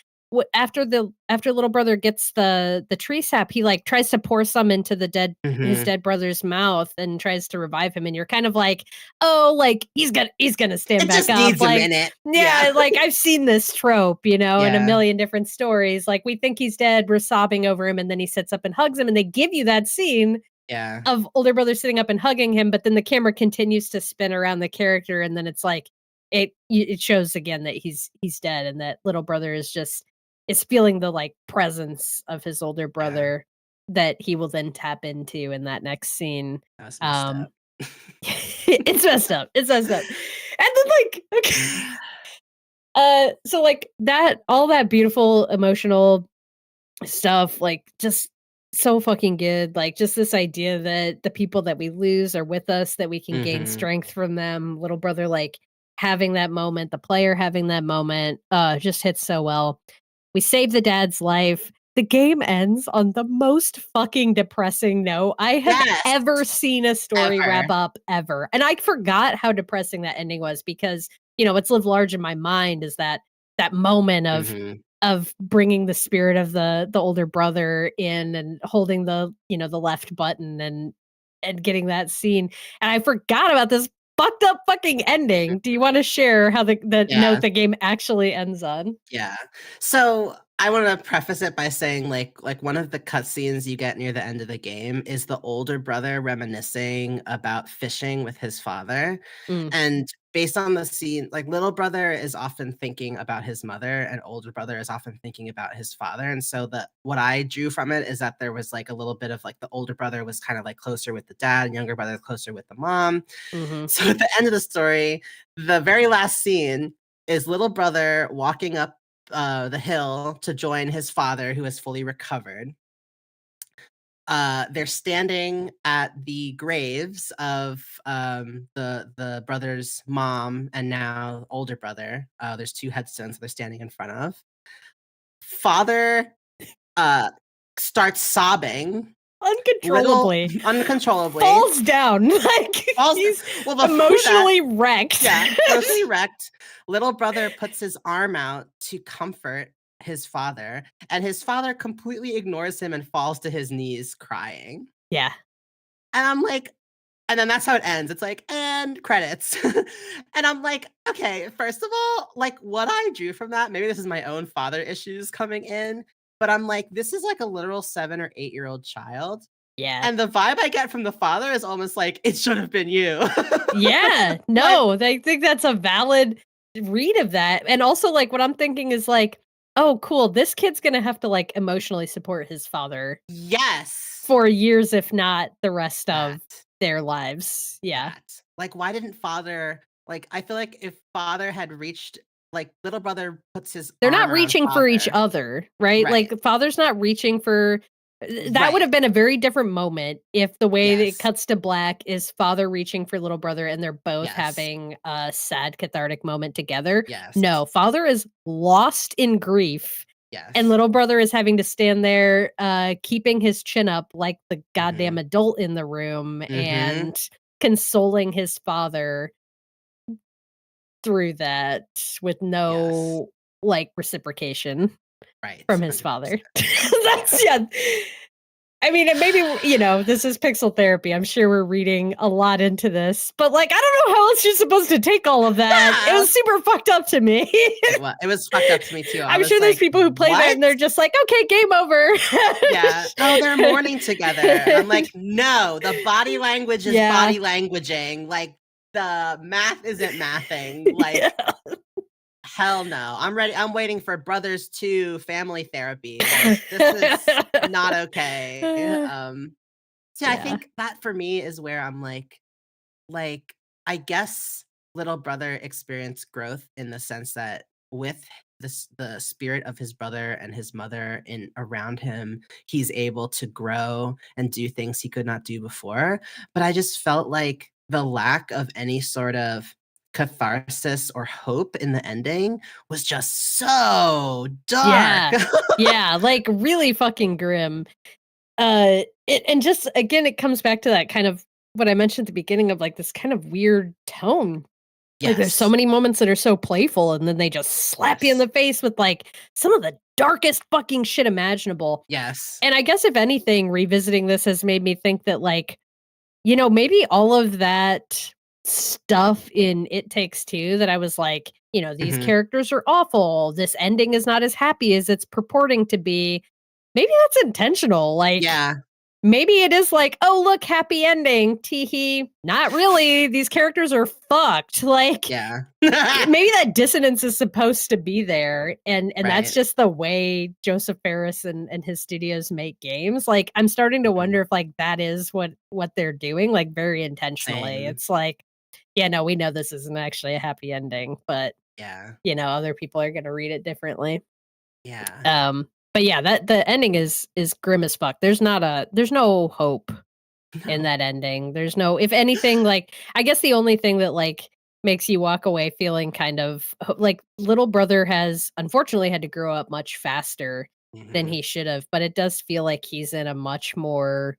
after little brother gets the tree sap, he like tries to pour some into his dead brother's mouth and tries to revive him, and you're kind of like, oh, like he's gonna stand it back just up. needs Like, a minute. yeah, like I've seen this trope, in a Yeah. million different stories. Like we think he's dead, we're sobbing over him, and then he sits up and hugs him, and they give you that scene Yeah. of older brother sitting up and hugging him, but then the camera continues to spin around the character, and then it's like it shows again that he's dead, and that little brother is feeling the like presence of his older brother that he will then tap into in that next scene. That was messed up. It's messed up. It's messed up. And then like, okay. So like all that beautiful emotional stuff, like just so fucking good. Like just this idea that the people that we lose are with us, that we can gain strength from them. Little brother, like having that moment, the player having that moment, just hits so well. We save the dad's life. The game ends on the most fucking depressing note I have ever seen a story wrap up ever. And I forgot how depressing that ending was because, what's lived large in my mind is that moment of bringing the spirit of the older brother in and holding the left button and getting that scene. And I forgot about this fucked up fucking ending. Do you want to share how the note the game actually ends on? Yeah. So I want to preface it by saying like one of the cutscenes you get near the end of the game is the older brother reminiscing about fishing with his father. And based on the scene, like little brother is often thinking about his mother and older brother is often thinking about his father. And so what I drew from it is that there was like a little bit of like the older brother was kind of like closer with the dad and younger brother closer with the mom. So at the end of the story, the very last scene is little brother walking up the hill to join his father who is fully recovered. They're standing at the graves of the brother's mom and now older brother. There's two headstones they're standing in front of. Father starts sobbing uncontrollably, falls down, like he's emotionally wrecked. Yeah, emotionally wrecked. Little brother puts his arm out to comfort his father, and his father completely ignores him and falls to his knees crying. Yeah. And I'm like, and then that's how it ends. It's like, and credits. And I'm like, okay, first of all, like what I drew from that, maybe this is my own father issues coming in, but I'm like, this is like a literal 7 or 8-year-old child. Yeah. And the vibe I get from the father is almost like, it should have been you. Yeah. No, I think that's a valid read of that. And also, like, what I'm thinking is like, oh, cool, this kid's gonna have to like emotionally support his father. Yes. For years, if not the rest of their lives. Yeah. Like, why didn't father, like, I feel like if father had reached, like, little brother puts his They're arm not around reaching for each father. other, right? Like, father's not reaching for That would have Right. been a very different moment if the way that it Yes. cuts to black is father reaching for little brother and they're both Yes. having a sad cathartic moment together. Yes. No, father is lost in grief and Yes. little brother is having to stand there keeping his chin up like the goddamn Mhm. adult in the room Mhm. and consoling his father through that with Yes. no like reciprocation Right. from his father. 100%. Yeah. That's yeah. I mean, and maybe, you know, this is pixel therapy. I'm sure we're reading a lot into this, but like, I don't know how else you're supposed to take all of that. It Yeah. was super fucked up to me. It was fucked up to me too. I I'm was sure there's like, people who play that and "What?" they're just like, okay, game over. Yeah. "Oh, they're mourning together." And I'm like, "No, the body language is Yeah. body languaging. Like, the math isn't mathing. Like, Yeah. hell no. I'm ready. I'm waiting for Brothers 2 family therapy. Like, this is not okay." So I Yeah. think that for me is where I'm like, I guess little brother experienced growth in the sense that with the spirit of his brother and his mother in around him, he's able to grow and do things he could not do before. But I just felt like the lack of any sort of catharsis or hope in the ending was just so dark. Yeah. Yeah. Like really fucking grim. And just again, it comes back to that kind of what I mentioned at the beginning of like this kind of weird tone. Like there's so Yes. many moments that are so playful, and then they just slap you in Yes. the face with like some of the darkest fucking shit imaginable. Yes. And I guess if anything, revisiting this has made me think that like, you know, maybe all of that stuff in It Takes Two that I was like, you know, these Mhm. characters are awful. This ending is not as happy as it's purporting to be. Maybe that's intentional. Like, Yeah. maybe it is like, "Oh, look, happy ending, teehee." Not really, these characters are fucked, like, Yeah. maybe that dissonance is supposed to be there, and that's Right. just the way Josef Fares and his studios make games, like, I'm starting to Mhm. wonder if, like, that is what they're doing, like, very intentionally, Same. it's like, "Yeah, no, we know this isn't actually a happy ending, but, Yeah. you know, other people are gonna read it differently." Yeah. But yeah, that the ending is grim as fuck. There's no hope in No. that ending. There's no if anything, like, I guess the only thing that, like, makes you walk away feeling kind of like, little brother has unfortunately had to grow up much faster than Mhm. he should have, but it does feel like he's in a much more,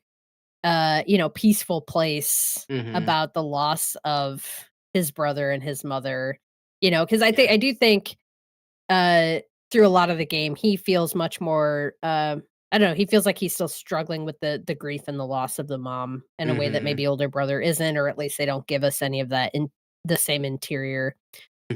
you know, peaceful place Mhm. about the loss of his brother and his mother, you know, because Yeah. I do think uh, through a lot of the game, he feels much more, I don't know, he feels like he's still struggling with the grief and the loss of the mom in a way that Mhm. maybe older brother isn't, or at least they don't give us any of that in the same interior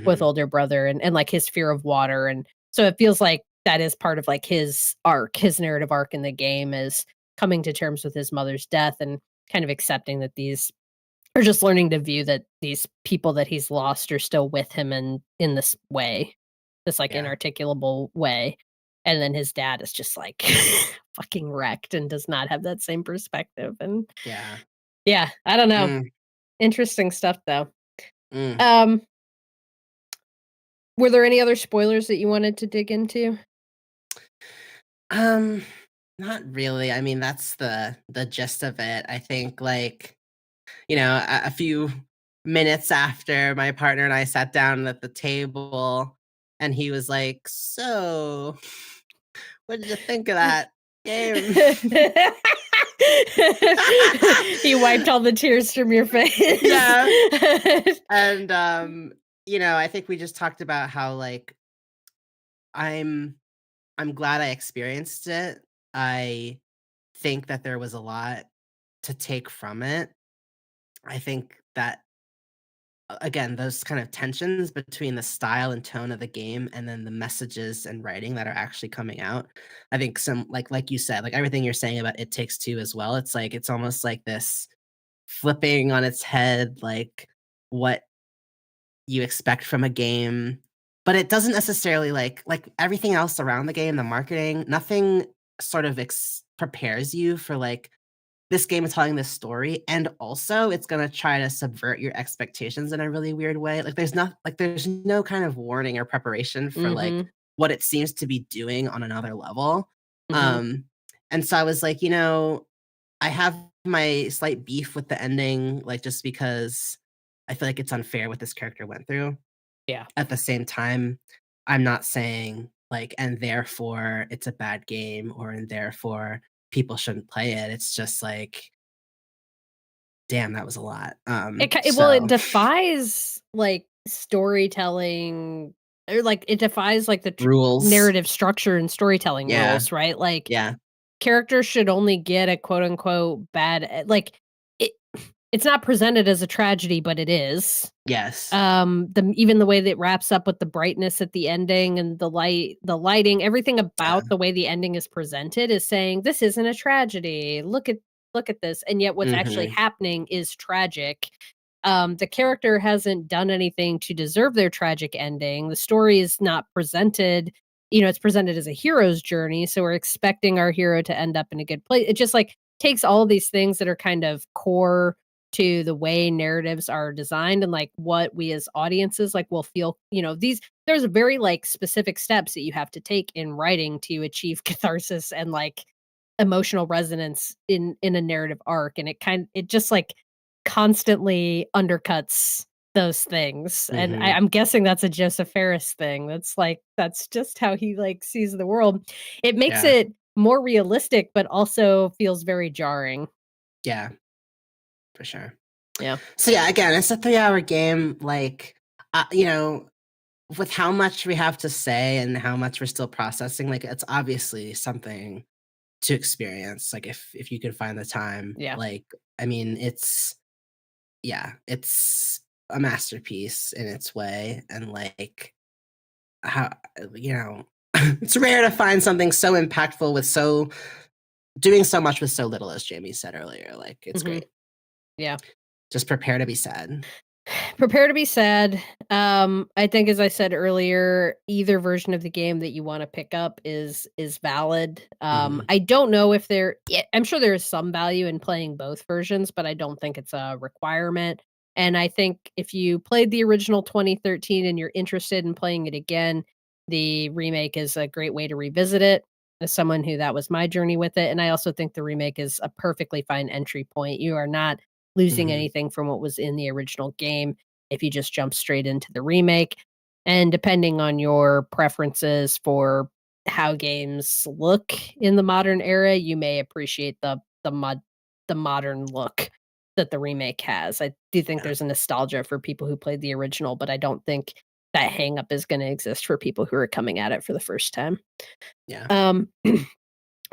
with Mhm. older brother and like his fear of water. And so it feels like that is part of like his arc, his narrative arc in the game is coming to terms with his mother's death and kind of accepting that these or just learning to view that these people that he's lost are still with him in this way, this, like, Yeah. inarticulable way, and then his dad is just, like, fucking wrecked and does not have that same perspective, and Yeah. yeah, I don't know. Mm. Interesting stuff, though. Mm. Um, were there any other spoilers that you wanted to dig into? Um, not really. I mean, that's the gist of it. I think, like, a few minutes after my partner and I sat down at the table, and he was like, "So, what did you think of that game?" He wiped all the tears from your face. Yeah. And, I think we just talked about how, like, I'm I'm glad I experienced it. I think that there was a lot to take from it. I think that, again, those kind of tensions between the style and tone of the game and then the messages and writing that are actually coming out. I think some like you said, like everything you're saying about It Takes Two as well. It's like it's almost like this flipping on its head, like what you expect from a game, but it doesn't necessarily like everything else around the game, the marketing, nothing sort of prepares you for like this game is telling this story, and also it's gonna try to subvert your expectations in a really weird way. Like there's no kind of warning or preparation for like Mhm, what it seems to be doing on another level. mhm. Um And so I was like, I have my slight beef with the ending, like, just because I feel like it's unfair what this character went through. Yeah. At the same time, I'm not saying, like, and therefore it's a bad game, or and therefore people shouldn't play it. It's just like, damn, that was a lot. It defies, like, storytelling, or, like, it defies, like, the Rules. narrative structure and storytelling Yeah, rules, right? Like, yeah, characters should only get a quote unquote bad it it's not presented as a tragedy, but it is. yes, Even the way that it wraps up with the brightness at the ending and the lighting, everything yeah, about the way the ending is presented is saying, "This isn't a tragedy. Look at this." And yet what's actually mhm, happening is tragic. The character hasn't done anything to deserve their tragic ending. The story is not presented, it's presented as a hero's journey, so we're expecting our hero to end up in a good place. It just, like, takes all these things that are kind of core to the way narratives are designed and, like, what we as audiences, like, will feel, these there's very, like, specific steps that you have to take in writing to achieve catharsis and, like, emotional resonance in a narrative arc, and it just, like, constantly undercuts those things, and mhm, I'm guessing that's a Joseph Fares thing. That's just how he, like, sees the world. It makes yeah, it more realistic, but also feels very jarring. yeah, for sure. Yeah. So yeah, again, it's a 3-hour game. Like, uh, you know, with how much we have to say and how much we're still processing, like, it's obviously something to experience. Like, if you could find the time, Yeah. like, I mean, it's a masterpiece in its way, and like how you know, it's rare to find something so impactful with so doing so much with so little, as Jamie said earlier. Like, it's Mhm. great. Yeah. Just prepare to be sad. Prepare to be sad. I think, as I said earlier, either version of the game that you want to pick up is valid. Mhm. I don't know if I'm sure there is some value in playing both versions, but I don't think it's a requirement. And I think if you played the original 2013 and you're interested in playing it again, the remake is a great way to revisit it. As someone who that was my journey with it, and I also think the remake is a perfectly fine entry point. You are not losing Mhm. anything from what was in the original game if you just jump straight into the remake. And depending on your preferences for how games look in the modern era, you may appreciate the modern look that the remake has. I do think Yeah. there's a nostalgia for people who played the original, but I don't think that hang up is going to exist for people who are coming at it for the first time. Yeah. Um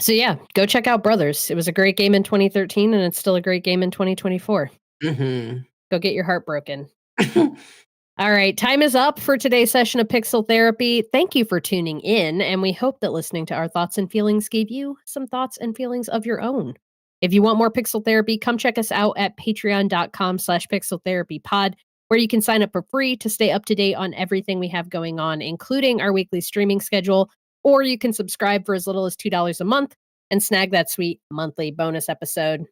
so yeah, go check out Brothers. It was a great game in 2013 and it's still a great game in 2024. Mhm. Go get your heart broken. All right, time is up for today's session of Pixel Therapy. Thank you for tuning in, and we hope that listening to our thoughts and feelings gave you some thoughts and feelings of your own. If you want more Pixel Therapy, come check us out at patreon.com/pixeltherapypod, where you can sign up for free to stay up to date on everything we have going on, including our weekly streaming schedule, or you can subscribe for as little as $2 a month and snag that sweet monthly bonus episode.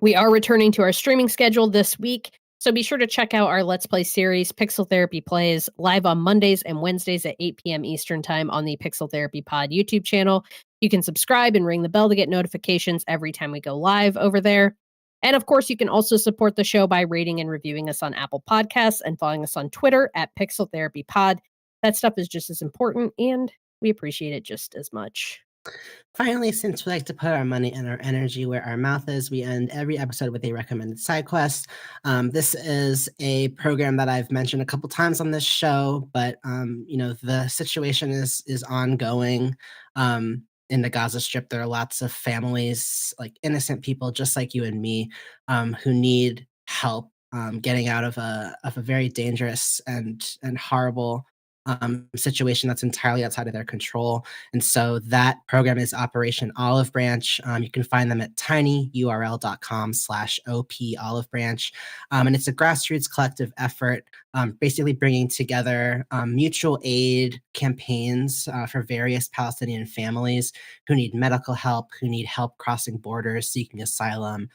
We are returning to our streaming schedule this week, so be sure to check out our Let's Play series, Pixel Therapy Plays, live on Mondays and Wednesdays at 8 p.m. Eastern Time on the Pixel Therapy Pod YouTube channel. You can subscribe and ring the bell to get notifications every time we go live over there. And of course, you can also support the show by rating and reviewing us on Apple Podcasts and following us on Twitter at Pixel Therapy Pod. That stuff is just as important, and we appreciate it just as much. Finally, since we like to put our money and our energy where our mouth is, we end every episode with a recommended side quest. This is a program that I've mentioned a couple times on this show, but the situation is ongoing. In the Gaza Strip, there are lots of families, like innocent people, just like you and me, who need help getting out of a very dangerous and horrible situation that's entirely outside of their control. And so that program is Operation Olive Branch. You can find them at tinyurl.com/op Olive Branch. And it's a grassroots collective effort basically bringing together mutual aid campaigns for various Palestinian families who need medical help, who need help crossing borders, seeking asylum,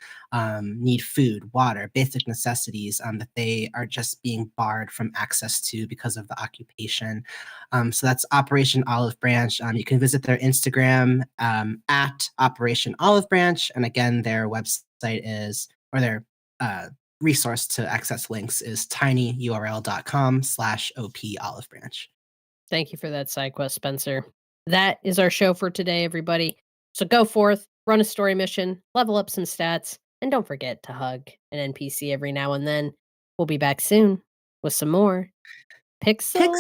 need food, water, basic necessities that they are just being barred from access to because of the occupation. So that's Operation Olive Branch. You can visit their Instagram at Operation Olive Branch. And again, their website is, or their resource to access links is tinyurl.com/op olive branch. Thank you for that side quest, Spencer. That is our show for today, everybody. So go forth, run a story mission, level up some stats, and don't forget to hug an NPC every now and then. We'll be back soon with some more Pixel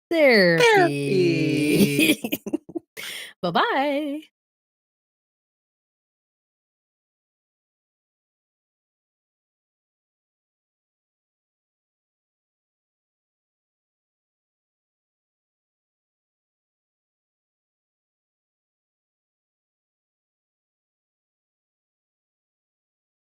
Therapy. Therapy. Bye-bye.